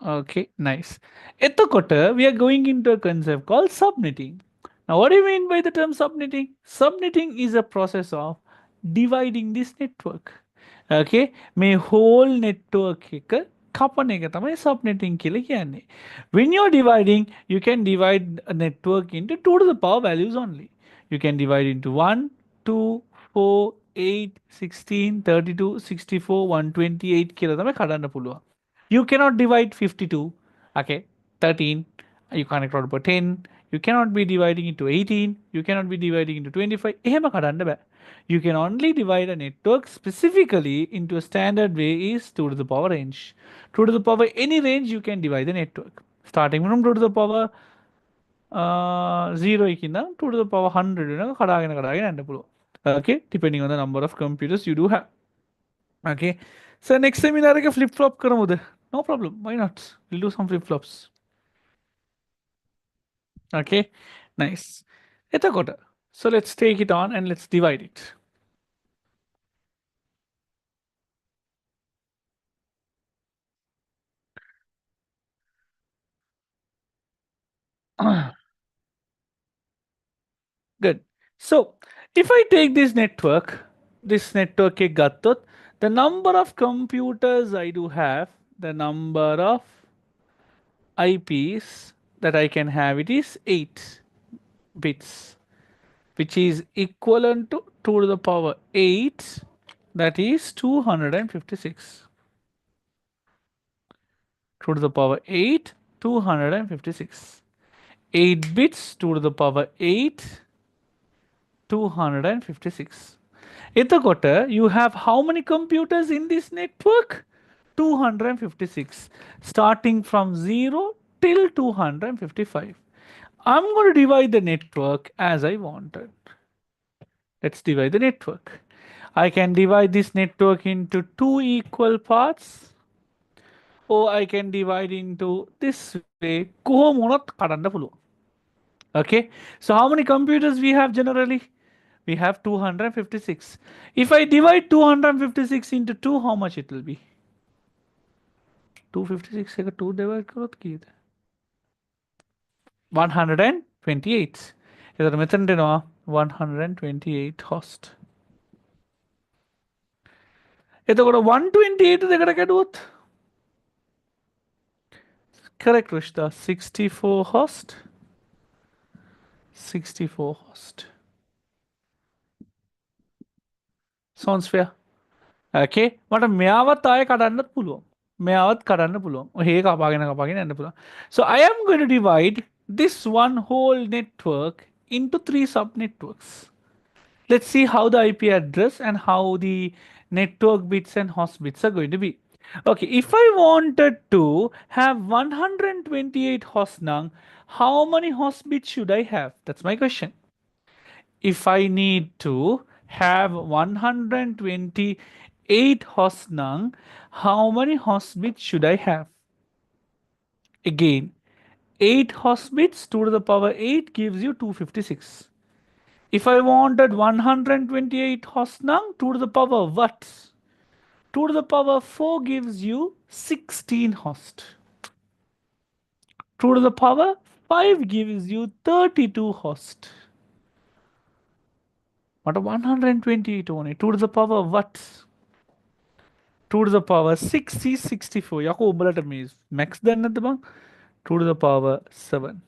Okay, nice. එතකොට we are going into a concept called subnetting. Now, what do you mean by the term subnetting? Subnetting is a process of dividing this network. Okay, මේ whole network එක කපන එක තමයි subnetting කියලා කියන්නේ. When you're dividing, you can divide a network into 2 to the power values only. You can divide into 1, 2, 4, 8, 16, 32, 64, 128 කියලා තමයි කඩන්න පුළුවන්. You cannot divide 52. Okay. 13. You can't divide 10. You cannot be dividing into 18. You cannot be dividing into 25. එහෙම කඩන්න බෑ. You can only divide a network specifically into a standard way is 2 to the power range. 2 to the power any range you can divide the network. Starting from 2 to the power 0 එකකින් 2 to the power 100 වෙනකම් කඩාගෙන යන්න පුළුවන්. Okay, depending on the number of computers you do have. Okay, so next seminar එක flip flop කරමුද? No problem, why not? We'll do some flip flops. Okay, nice. එතකොට, so let's take it on and let's divide it. Good. So if I take this network ගත්තොත්, the number of computers I do have, the number of IPs that I can have, it is 8 bits, which is equivalent to 2 to the power 8, that is 256. 2 to the power 8, 256. 8 bits, 2 to the power 8, 256. එතකොට, you have how many computers in this network? 256. Starting from 0 till 255. I'm going to divide the network as I wanted. Let's divide the network. I can divide this network into 2 equal parts, or I can divide into this way. Okay, so how many computers we have generally? We have 256. If I divide 256 into 2, how much it will be? 256 එක 2 divide කරොත් කීයද? 128. එතකොට මෙතනට එනවා 128 host. එතකොට 128 දෙකට කැඩුවොත්? Correct, Rushda. 64 host. 64 host. Sounds fair. Okay. මට මෙයාවත් ආයෙ කඩන්නත් පුළුවන්. මෙයාවත් කඩන්න පුළුවන්. ඔය කපාගෙන යන්න පුළුවන්. So I am going to divide this one whole network into 3 subnetworks. Let's see how the IP address and how the network bits and host bits are going to be. Okay, if I wanted to have 128 hosts now, how many host bits should I have? That's my question. If I need to have 128 hosts now, how many host bits should I have? Again, 8 host bits, 2 to the power 8 gives you 256. If I wanted 128 hosts now, 2 to the power what? 2 to the power 4 gives you 16 hosts. 2 to the power 5 gives you 32 hosts. What a 128 only. 2 to the power what? 2 to the power 6 is 64. යකෝ උඹලට මේ max දන්නේ නැද්ද බං? 2 to the power 7.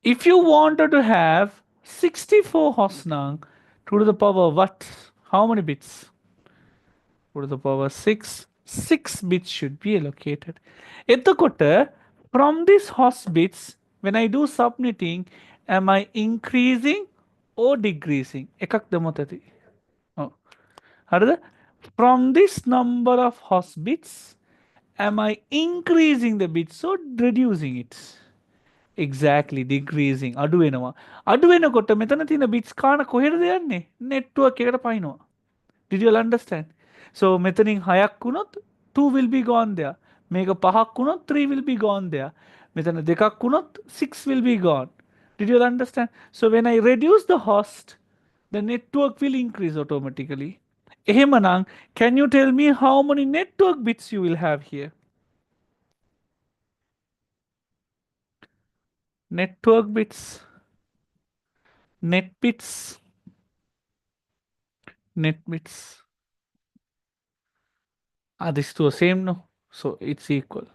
If you wanted to have 64 hosts now, 2 to the power what? How many bits? 2 to the power 6. 6 bits should be allocated. එතකොට, from this host bits, when I do subnetting, am I increasing or decreasing? එකක්ද මොතති? Oh. හරිද? From this number of host bits, am I increasing the bits or reducing it? Exactly, decreasing. අඩු වෙනවා. අඩු වෙනකොට මෙතන තියෙන bits කාණ කොහෙටද යන්නේ? network එකට පයින්නවා. Did you all understand? So මෙතනින් 6ක් වුණොත් 2 will be gone there. මේක 5ක් වුණොත් 3 will be gone there. මෙතන 2ක් වුණොත් 6 will be gone. Did you all understand? So when I reduce the host, the network will increase automatically. එහෙමනම්, can you tell me how many network bits you will have here? Network bits, net bits, net bits. Are these two the same? No. So it's equal.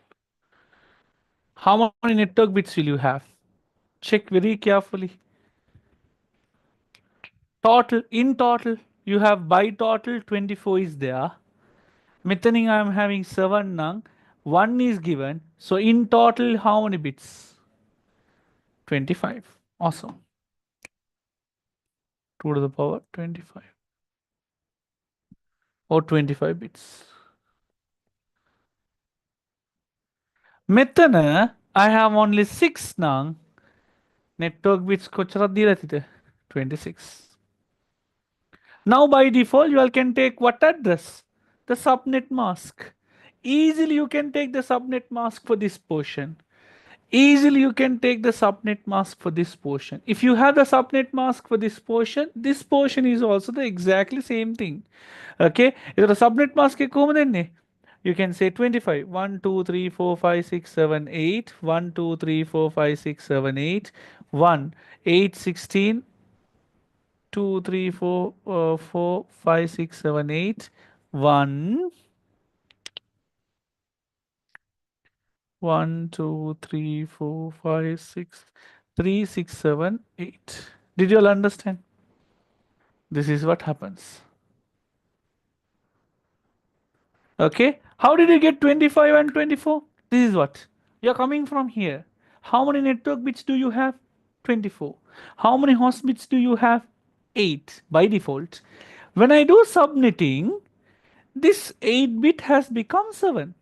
How many network bits will you have? Check very carefully. Total, in total, you have by total 24 is there. Meaning I am having 7 nang. 1 is given. So in total, how many bits? 25. Awesome. 2 to the power 25 or 25 bits. Metana, I have only 6 nang. Network bits kochara diratite 26. Now by default, you all can take what address? The subnet mask. Easily you can take the subnet mask for this portion. Easily you can take the subnet mask for this portion. If you have the subnet mask for this portion is also the exactly same thing. Okay, if the subnet mask है you can say 25 1 2 3 4 5 6 7 8 1 2 3 4 5 6 7 8 1 8 16 2 3 4 4 5 6 7 8 1 1 2 3 4 5 6 3 6 7 8. Did you all understand? This is what happens. Okay, how did you get 25 and 24? This is what you're coming from here. How many network bits do you have? 24. How many host bits do you have? 8 by default. When I do subnetting, this 8 bit has become 7.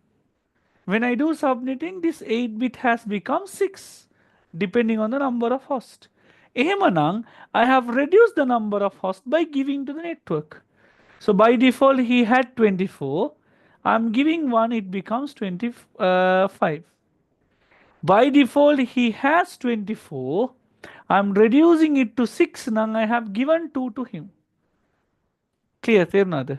When I do subnetting, this 8 bit has become 6, depending on the number of hosts. එහෙමනම්, I have reduced the number of hosts by giving to the network. So by default, he had 24. I'm giving 1, it becomes 25. By default, he has 24. I'm reducing it to 6. Now I have given 2 to him. Clear? තේරුණාද?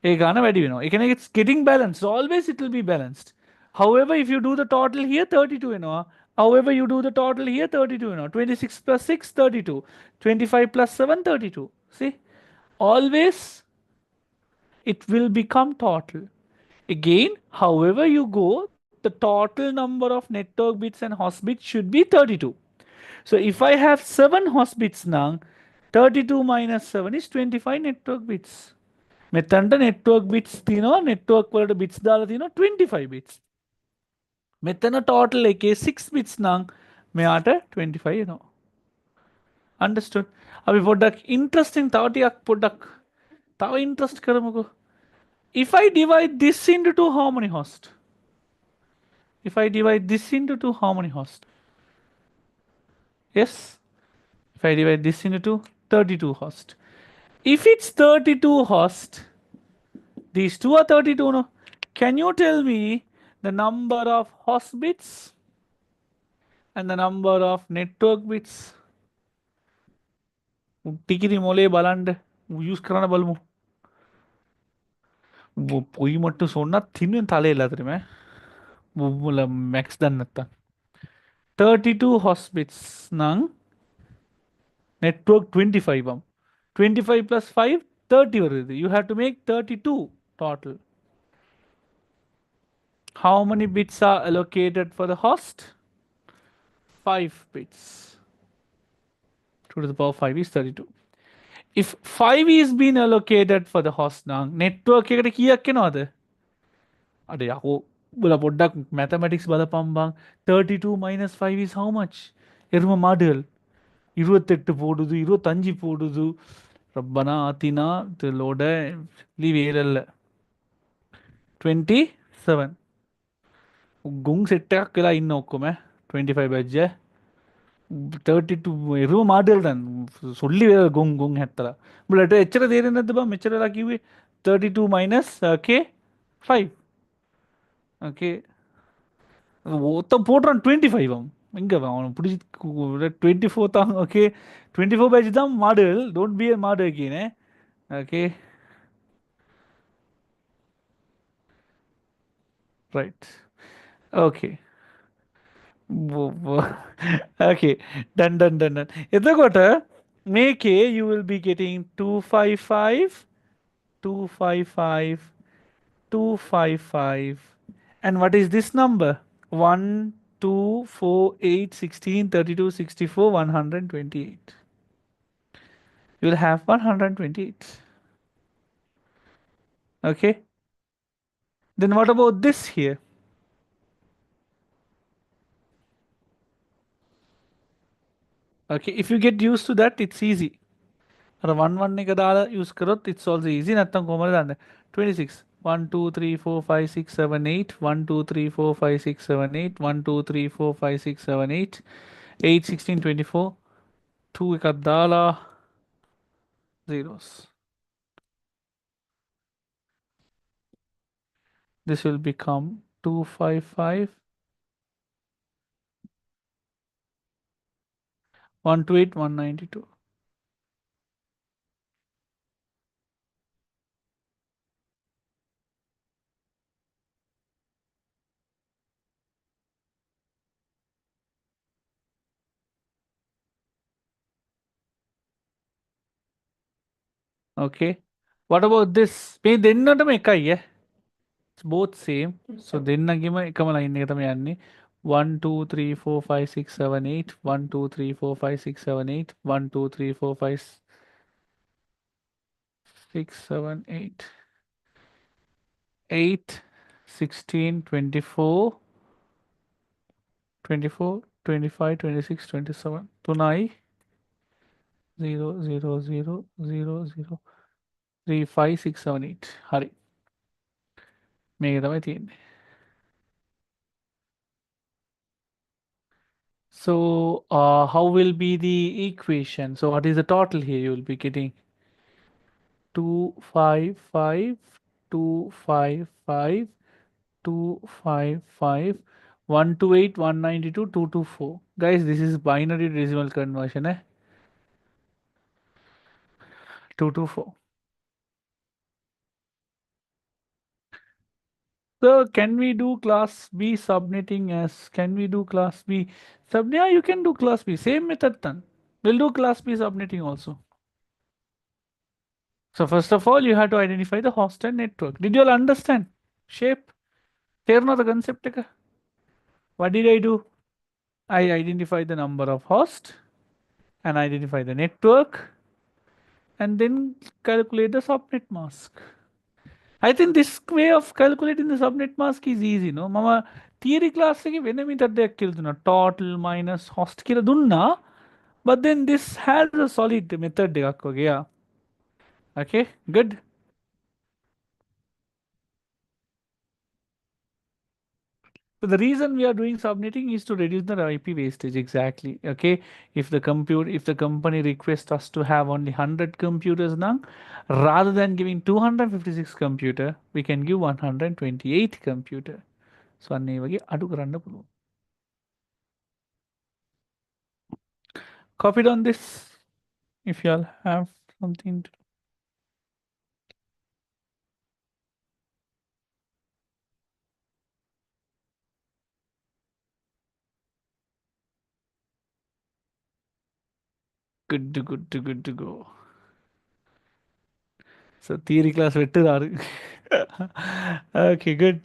ඒ ගාන වැඩි වෙනවා. ඒ කියන්නේ it's getting balanced. So always it will be balanced. However, if you do the total here, 32 වෙනවා. However, you do the total here, 32 වෙනවා. 26 plus 6, 32. 25 plus 7, 32. See? Always it will become total. Again, however you go, the total number of network bits and host bits should be 32. So if I have 7 host bits now, 32 minus 7 is 25 network bits. මෙතනට network bits තියෙනවා network වලට bits දාලා තියෙනවා 25 bits. මෙතන total එකේ 6 bits නම් මෙයාට 25 එනවා. Understood? අපි පොඩ්ඩක් interesting තව ටිකක් පොඩ්ඩක් තව interest කරමුකෝ. If I divide this into 2, how many hosts? If I divide this into 2, how many hosts? Yes. If I divide this into 2, 32 hosts. If it's 32 hosts, these two are 32, no? Can you tell me the number of host bits and the number of network bits? ටිකිරි මොලේ බලන්න use කරන්න බලමු. පොයි මට්ටු සොන්නත් තින්නෙන් තලේ ලතරම මුල max දන්නේ නැත්තම් 32 host bits නම් network 25 am 25 plus 5 30 வருது. You have to make 32 total. How many bits are allocated for the host? 5 bits. 2 to the power 5 is 32. If 5 is being allocated for the host now, network එකට කීයක් එනවද? අර යකෝ බුලා පොඩ්ඩක් mathematics බලපන් බං. 32 minus 5 is how much? එරුම මාඩල් 28 போடுது 25 போடுது. ரப்பனா ஆத்தினா லோட லீவ் ஏலல்ல 27 ගුන් සෙට් එකක් වෙලා ඉන්න ඔක්කොම 25 බැජ් 32 එරුව මාඩල් දැන් සොල්ලි ගුන් හැත්තලා උඹලට එච්චර තේරෙන්නේ නැද්ද බං මෙච්චර වෙලා කිව්වේ 32 minus okay 5 okay ஒருத்தன் போடுறான் 25 அவன் எங்க அவன் பிடிச்சி 24 தான் ஓகே 24 பேஜ் தான் model don't be a model again okay right okay okay done එතකොට මේකේ you will be getting 255 255 255 and what is this number 1 2 4 8 16 32 64 128 You will have 128. Okay. Then what about this here? Okay. If you get used to that, it's easy. अरे one one ने कदा use करो it's also easy नत्तम कोमल दाने 26 1 2 3 4 5 6 7 8 1 2 3 4 5 6 7 8 1 2 3 4 5 6 7 8 8 16 24 2 kadala zeros. This will become 255 128 192. Okay. What about this? Pay then not make yeah. It's both same. So then nagima come line nigga 1 2 3 4 5 6 7 8 1 2 3 4 5 6 7 8 1 2 3 4 5 6 7 8 8 16 24 24 25 26 27 tunai 0 0 0 0 0 3 5 6 7 8 hari megada තියෙන්නේ. So how will be the equation? So what is the total here? You will be getting 255 255 255 128 192 224. Guys, this is binary decimal conversion, 224. So can we do class B subnetting as can we do class B sub? Yeah, you can do class B. Same method then. We'll do class B subnetting also. So first of all, you have to identify the host and network. Did you all understand? Shape? Terno the concept. What did I do? I identify the number of host and identify the network and then calculate the subnet mask. I think this way of calculating the subnet mask is easy, no? Mama theory class ge when me that total minus host kila dunna, but then this has a solid method yeah. Okay, good. So the reason we are doing subnetting is to reduce the IP wastage. Exactly. Okay. If the company requests us to have only 100 computers now, rather than giving 256 computer, we can give 128 computer. So ಅನ್ನೇವಗೆ ಅದು granda ಪುಡು. Copied on this. If you all have something to good to go. So theory class வெட்டுறாரு. Okay, good.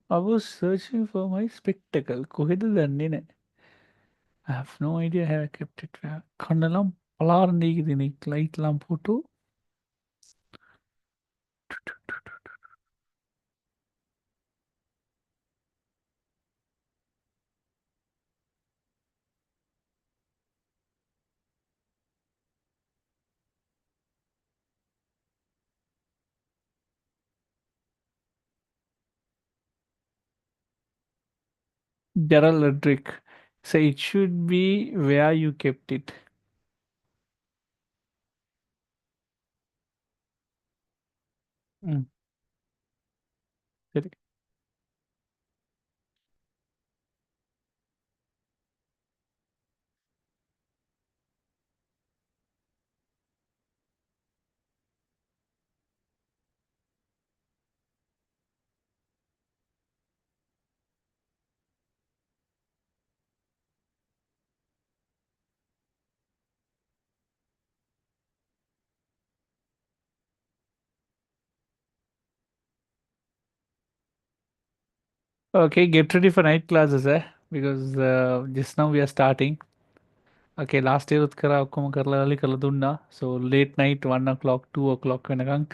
I was searching for my spectacle. කොහෙද දන්නේ නැහැ. I have no idea how I kept it. கண்ணெல்லாம் பலார்னு இன்னைக்கு லைட்லாம் போட்டு Daryl Redrick. So it should be where you kept it. Mm. சரி. Okay, get ready for night classes, because just now we are starting. Okay, last year utkara akkuma karla ali karla dunna. So late night, 1 o'clock, 2 o'clock when I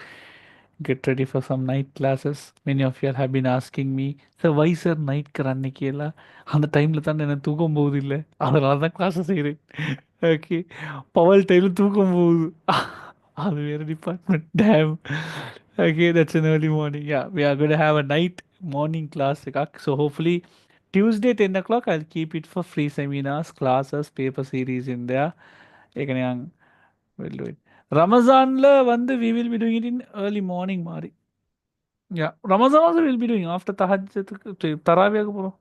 get ready for some night classes. Many of you have been asking me, sir, why sir night கரன்னைக்கு எல்லாம் அந்த டைம்ல தான் எனக்கு தூக்கம் போகுது இல்லை அதனால தான் கிளாஸஸ் செய்கிறேன். ஓகே, பவல் டைம்ல தூக்கம் போகுது அது வேற department. Damn. Okay, that's an early morning. Yeah, we are going to have a night morning class. So hopefully Tuesday 10 o'clock I'll keep it for free seminars, classes, paper series in there. Ekaniyang we'll do it. Ramazanல வந்து we will be doing it in early morning மாறி. Yeah, Ramazan also we'll be doing after tahajjud tarawih போறோம்.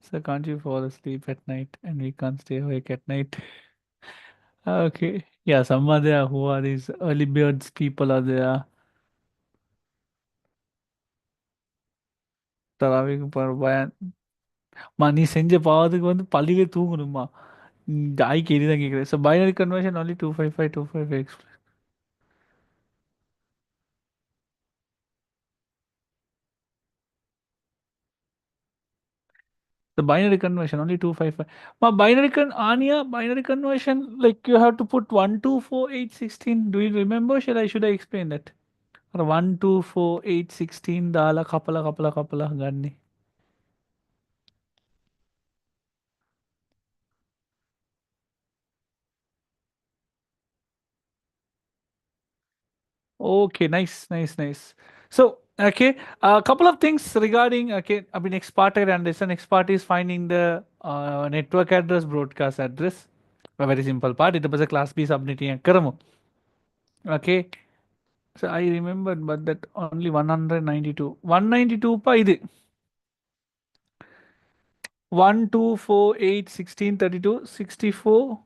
So can't you fall asleep at night and we can't stay awake at night? Okay. Yeah, some are there who are these early birds people are there. Tarawih பயான் நீ செஞ்ச பாவத்துக்கு வந்து பள்ளியிலே தூங்கணுமா? தாய் கேள்வி தான் கேட்குறேன். So binary conversion only 255 255 the binary conversion only 255. Ma binary binary conversion like you have to put 1 2 4 8 16. Do you remember? Should I explain that? Or 1 2 4 8 16 dala kapala ganni. Okay, nice. So, okay, a couple of things regarding, okay, I mean, next part I understand. Next part is finding the network address, broadcast address. A very simple part. It was a class B subnetting. Karamo. Okay, so I remembered, but that only 192. 192 pa idu. 1 2 4 8 16 32 64.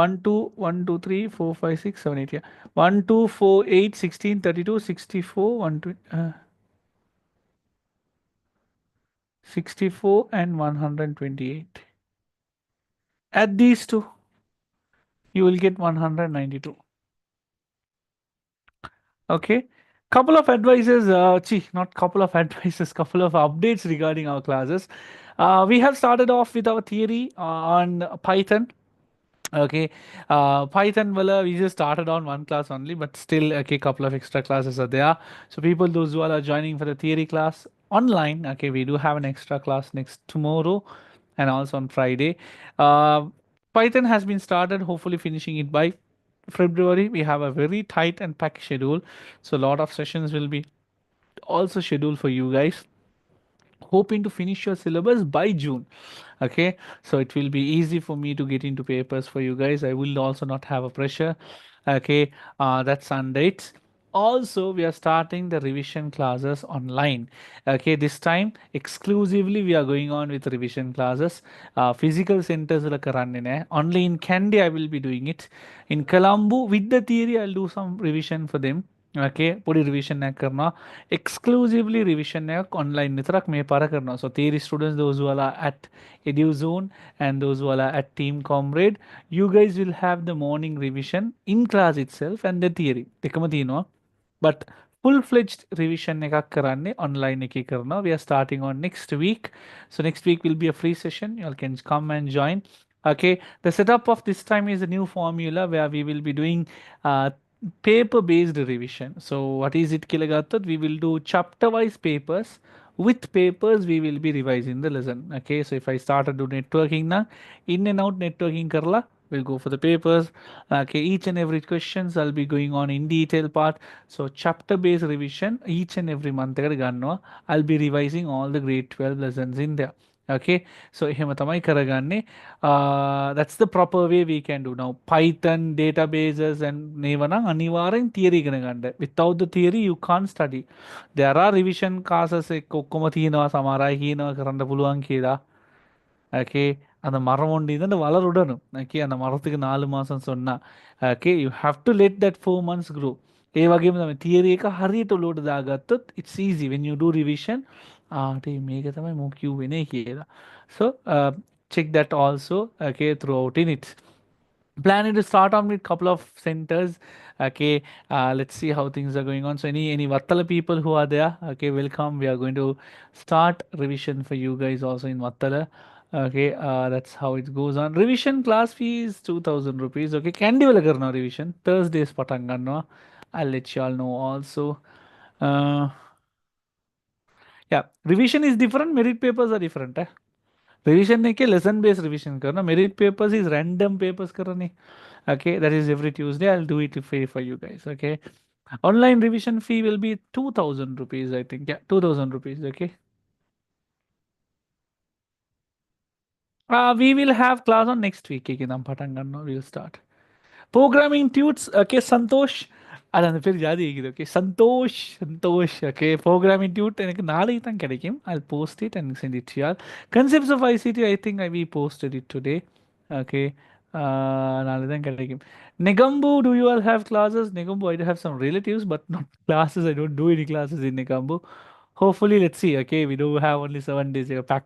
1 2 1 2 3 4 5 6 7 8. Yeah. 1 2 4 8 16 32 64 64 and 128. Add these two, you will get 192. Okay. Couple of advices, not couple of advices, couple of updates regarding our classes. We have started off with our theory on Python. Okay, Python, well, we just started on one class only, but still, okay, couple of extra classes are there. So people, those who are joining for the theory class online, okay, we do have an extra class next tomorrow and also on Friday. Uh, Python has been started, hopefully finishing it by February. We have a very tight and packed schedule, so a lot of sessions will be also scheduled for you guys, hoping to finish your syllabus by June. Okay, so it will be easy for me to get into papers for you guys. I will also not have a pressure. Okay, that's on dates. Also, we are starting the revision classes online. Okay, this time exclusively we are going on with revision classes. Physical centers like only in Kandy I will be doing it. In Colombo with the theory I'll do some revision for them. Okay, पूरी revision नहीं करना, exclusively revision नहीं online नहीं तरक मैं पारा करना. So theory students, those who are at Eduzone and those who are at Team Comrade, you guys will have the morning revision in class itself and the theory. देखो मत इनो, but full-fledged revision ने का कराने online ने की करना. We are starting on next week. So next week will be a free session. You all can come and join. Okay, the setup of this time is a new formula where we will be doing paper based revision. So what is it Kilagatat? We will do chapter wise papers. With papers we will be revising the lesson. Okay, so if I start to do networking na, in and out networking karla, we'll go for the papers. Okay, each and every questions I'll be going on in detail part. So chapter based revision each and every month I'll be revising all the grade 12 lessons in there. Okay, so that's the proper way we can do. Now Python databases and nevanang anivaran theory ganaganda. Without the theory you can't study. There are revision classes kokkomathino samara hino karanda puluvan kida. Okay, அந்த மரம் ஒண்டி தான் வளருடணும். Okay, அந்த மரத்துக்கு 4 மாசம் சொன்னா. Okay, you have to let that 4 months grow. ඒ වගේම තමයි theory එක හරියට ලෝඩ් දාගත්තොත් it's easy when you do revision. ආට මේක තමයි මම කිව්වෙනේ කියලා. So check that also, okay, throughout in it. Planning to start on with couple of centers. Okay, let's see how things are going on. So any Vattala people who are there, okay, welcome. We are going to start revision for you guys also in Vattala. Okay, that's how it goes on. Revision class fee is 2000 rupees. Okay, Kandy wala karna revision. Thursdays patanganno. I'll let you all know also. Uh, yeah, revision is different. Merit papers are different. Revision नहीं के lesson based revision करना. Merit papers is random papers करना. Okay, that is every Tuesday. I'll do it for you guys. Okay, online revision fee will be 2000 rupees. I think, yeah, 2000 rupees. Okay. We will have class on next week. Okay, nam patanganno. We'll start. Programming tunes, okay, Santosh. அது அந்த பேர் ஜாதி இருக்குது okay Santhosh okay programming dude எனக்கு நாளைக்கு தான் கிடைக்கும் I post it and sent it யார் concepts of ICT I think I we posted it today okay நாளைக்கு தான் கிடைக்கும் Negambu, do you all have classes? Negambu, I do have some relatives, but not classes. I don't do any classes in Negambu. Hopefully, let's see. Okay, we do have only 7 days. Pack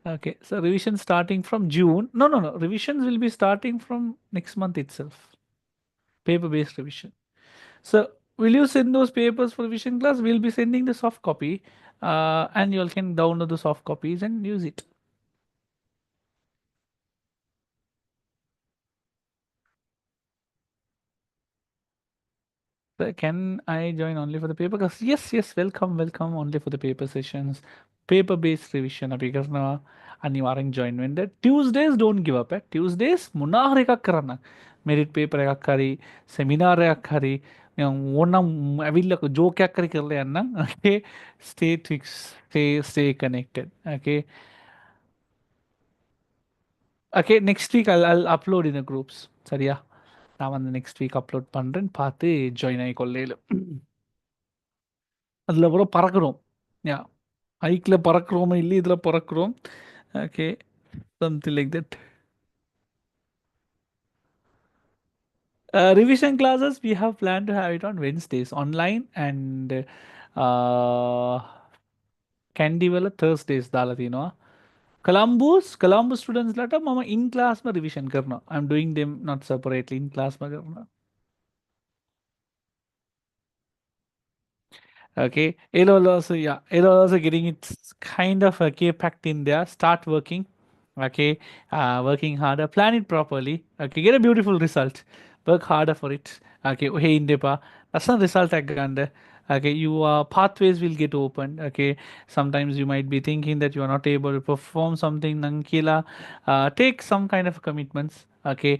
Okay, so revision starting from June. No, no, no. Revisions will be starting from next month itself. Paper-based revision. So, will you send those papers for revision class? We'll be sending the soft copy, and you all can download the soft copies and use it. Can I join only for the paper? Because yes, yes, welcome, welcome. Only for the paper sessions, paper-based revision. Because now, अनिवार्य join that Tuesdays don't give up. Tuesdays मुनारे का करना, merit paper का करी, seminar का करी, वो ना अभी लोग जो क्या करी कर ले अन्ना, okay, stay fixed, stay connected. Okay, okay. Next week I'll upload in the groups. சரியா? நான் வந்து next week upload பண்றேன். பார்த்து join ஆயிக்கொள்ளேல. அதில கூட பறக்கிறோம். யா ஹைக்ல பறக்கிறோமோ இல்லையோ இதில பறக்கிறோம். Okay. Something like that. Revision classes, we have planned to have it on Wednesdays online and Kandy wala Thursdays dala tino. Columbus students lata mama in class ma revision karna. I'm doing them not separately in class ma karna. Okay, it'll also, yeah, it'll also getting its kind of okay packed in there. Start working, okay, working harder, plan it properly. Okay, get a beautiful result. Work harder for it. Okay, hey indepa, that's not result aganda. Okay, you pathways will get opened. Okay, sometimes you might be thinking that you are not able to perform something. Nankila, take some kind of commitments. Okay,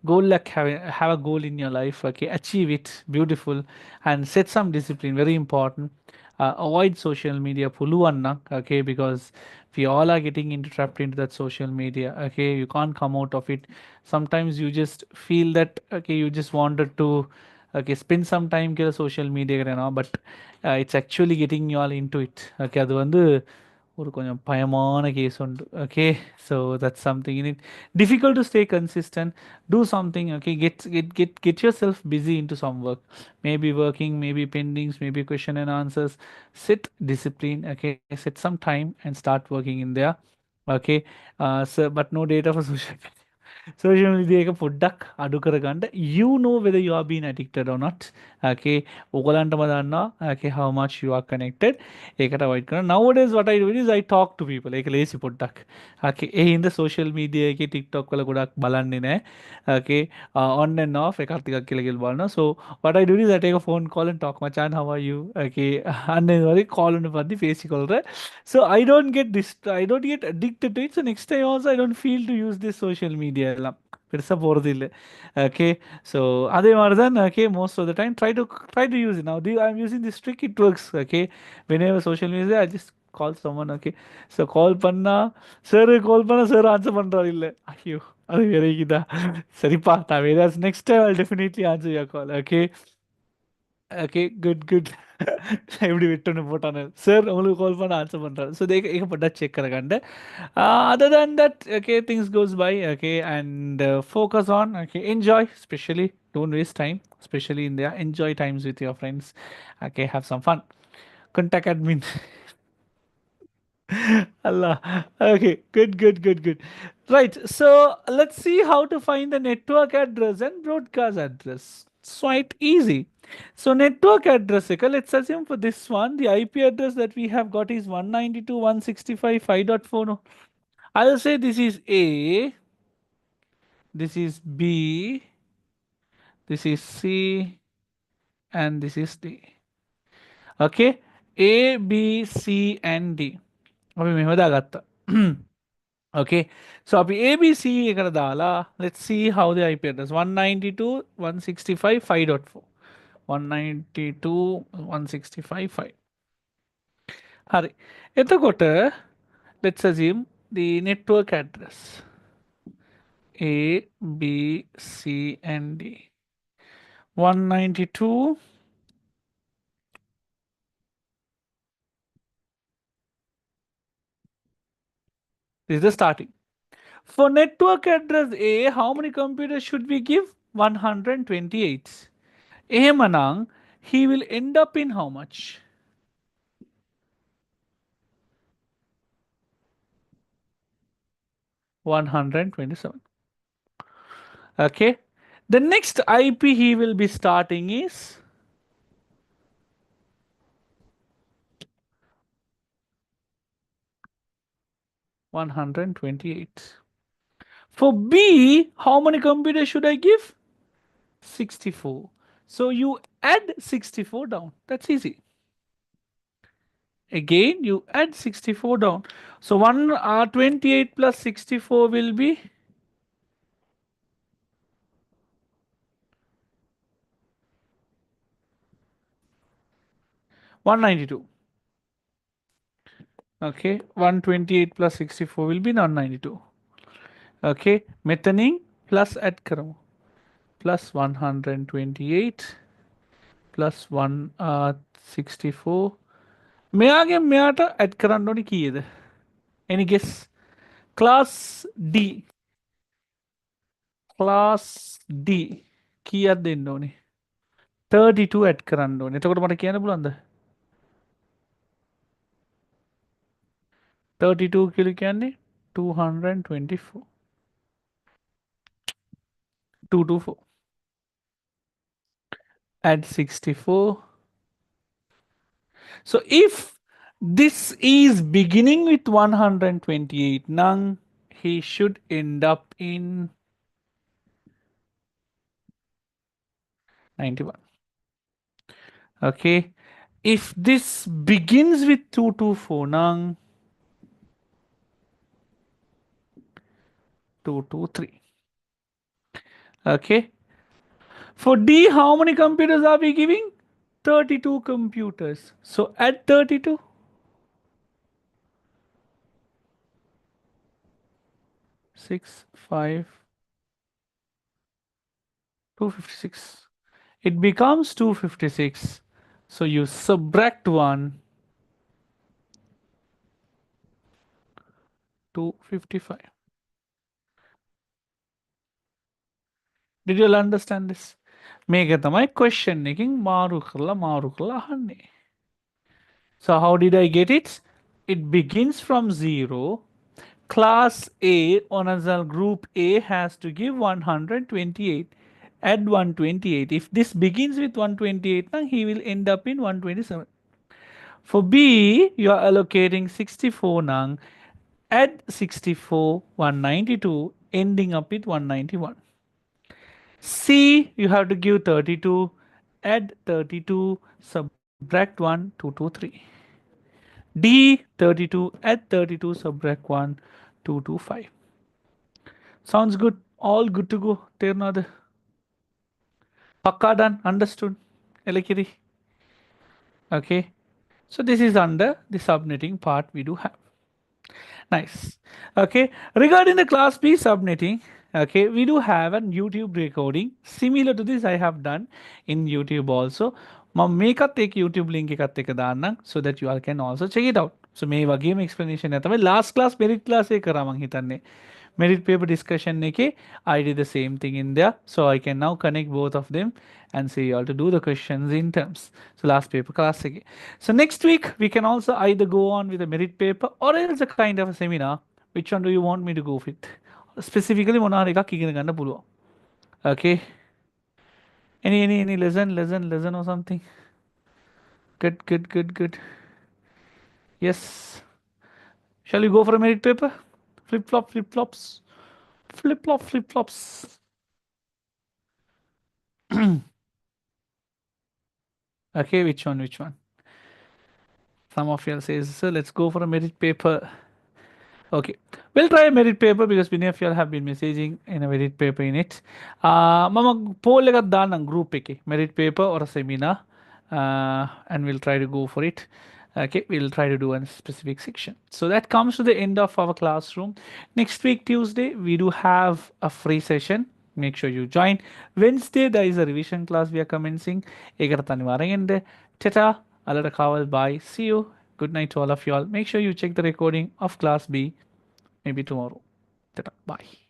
goal like have a goal in your life. Okay, achieve it. Beautiful, and set some discipline, very important. Avoid social media puluvanna, okay, because we all are getting trapped into that social media. Okay, you can't come out of it. Sometimes you just feel that okay, you just wanted to okay spend some time with social media, but it's actually getting you all into it. Okay, அது வந்து ஒரு கொஞ்சம் பயமான case உண்டு. Okay, so that's something in it. Difficult to stay consistent. Do something. Okay, get yourself busy into some work. Maybe working, maybe pendings, maybe question and answers. Set discipline. Okay, set some time and start working in there. Okay, so but no data for social media. Social media එක පොඩ්ඩක් අඩු කරගන්න. You know whether you are being addicted or not. Okay, ඔයගලන්ටම දන්නවා okay how much you are connected. ඒකට avoid කරන්න. Nowadays what I do is I talk to people. ඒක ලේසි පොඩ්ඩක්. Okay, ඒ හින්දා social media එකේ TikTok වල ගොඩක් බලන්නේ නැහැ. Okay, on and off එකක් ටිකක් කියලා කියලා බලනවා. So what I do is I take a phone call and talk මචාන් how are you? Okay, අන්න ඒ වගේ call කරන පස්සේ face call කරලා. So I don't get addicted to it. So next time also I don't feel to use this social media எல்லாம் பெருசா போறது இல்ல. Okay, so அதே மாதிரி தான் okay most of the time try to use it now. I'm using this trick, it works. Okay, whenever social media I just call someone. Okay, so call பண்ணா call பண்ணா sir answer பண்றாரு இல்ல. ஐயோ அது வேற இதா சரிப்பா நான் வேற next time I'll definitely answer your call. Okay, okay, good. எப்படி விட்டுன்னு போட்டானு சார் உங்களுக்கு கால் பண்ண ஆன்சர் பண்றாரு ஸோ ஏகப்பட்ட check கரகண்டு other than that okay things goes by okay and focus on okay enjoy especially don't waste time especially in there enjoy times with your friends okay have some fun contact admin. Allah. Okay, good. Right, so let's see how to find the network address and broadcast address. It's quite easy. So network address, okay, let's assume for this one, the IP address that we have got is 192.165.5.4. No, I'll say this is A, this is B, this is C, and this is D. Okay, A, B, C, and D. අපි මෙහෙම දාගත්තා. Okay, so අපි ABC එකට දාලා let's see how the IP address 192.165.5.4 192.165.5 හරි එතකොට let's assume the network address A B C and D 192. This is the starting. For network address A, how many computers should we give? 128. Manang, he will end up in how much? 127. Okay. The next IP he will be starting is 128. For B, how many computers should I give? 64. So you add 64 down. That's easy. Again, you add 64 down. So 128 plus 64 will be 192. Okay, 128 plus 64 will be 192. Okay, methane plus add karo plus 128 plus 164. මෙයාගේ මෙයාට add කරන්න ඕනේ කීයද? Any guess? Class D. Class D. කීයක් දෙන්න ඕනේ? 32 add කරන්න ඕනේ. එතකොට මට කියන්න පුළුවන්ද? 32 කියලා කියන්නේ 224. 224. Add 64. So if this is beginning with 128, Nang, he should end up in 91. Okay. If this begins with 224, Nang, 223. Okay. For D, how many computers are we giving? 32 computers. So add 32. 6, 5, 256. It becomes 256. So you subtract 1, 255. Did you all understand this? මේක තමයි question එකකින් මාරු කරලා අහන්නේ. So how did I get it? It begins from 0. Class A on a group A has to give 128. Add 128. If this begins with 128, then he will end up in 127. For B, you are allocating 64 nang. Add 64, 192, ending up with 191. C, you have to give 32, add 32, subtract 1, 223. D, 32, add 32, subtract 1, 225. Sounds good. All good to go. Ternada. Pakka done. Understood. Elekiri. Okay. So this is under the subnetting part we do have. Nice. Okay. Regarding the class B subnetting, okay, we do have a YouTube recording. Similar to this, I have done in YouTube also. Make a take YouTube link so that you all can also check it out. So may wagame explanation last class merit class Merit paper discussion neke, I did the same thing in there. So I can now connect both of them and say you all to do the questions in terms. So last paper class again. So next week we can also either go on with a merit paper or else a kind of a seminar. Which one do you want me to go with? Specifically මොනාර එකක් ඉගෙන ගන්න පුළුවන්. Okay. Any lesson or something? Good. Yes. Shall we go for a merit paper? Flip flops. Flip flops. Okay, which one? Some of you says, so let's go for a merit paper. Okay, we'll try a merit paper because many of you all have been messaging in a merit paper in it. Mama poll එකක් දාන්නම් group එකේ merit paper or a seminar, and we'll try to go for it. Okay, we'll try to do a specific section. So that comes to the end of our classroom. Next week Tuesday we do have a free session. Make sure you join. Wednesday there is a revision class we are commencing. ඒකට අනිවාර්යෙන් එන්න. Tata, Alada Kawal, bye. See you. Good night to all of you all. Make sure you check the recording of class B maybe tomorrow. Tata, bye.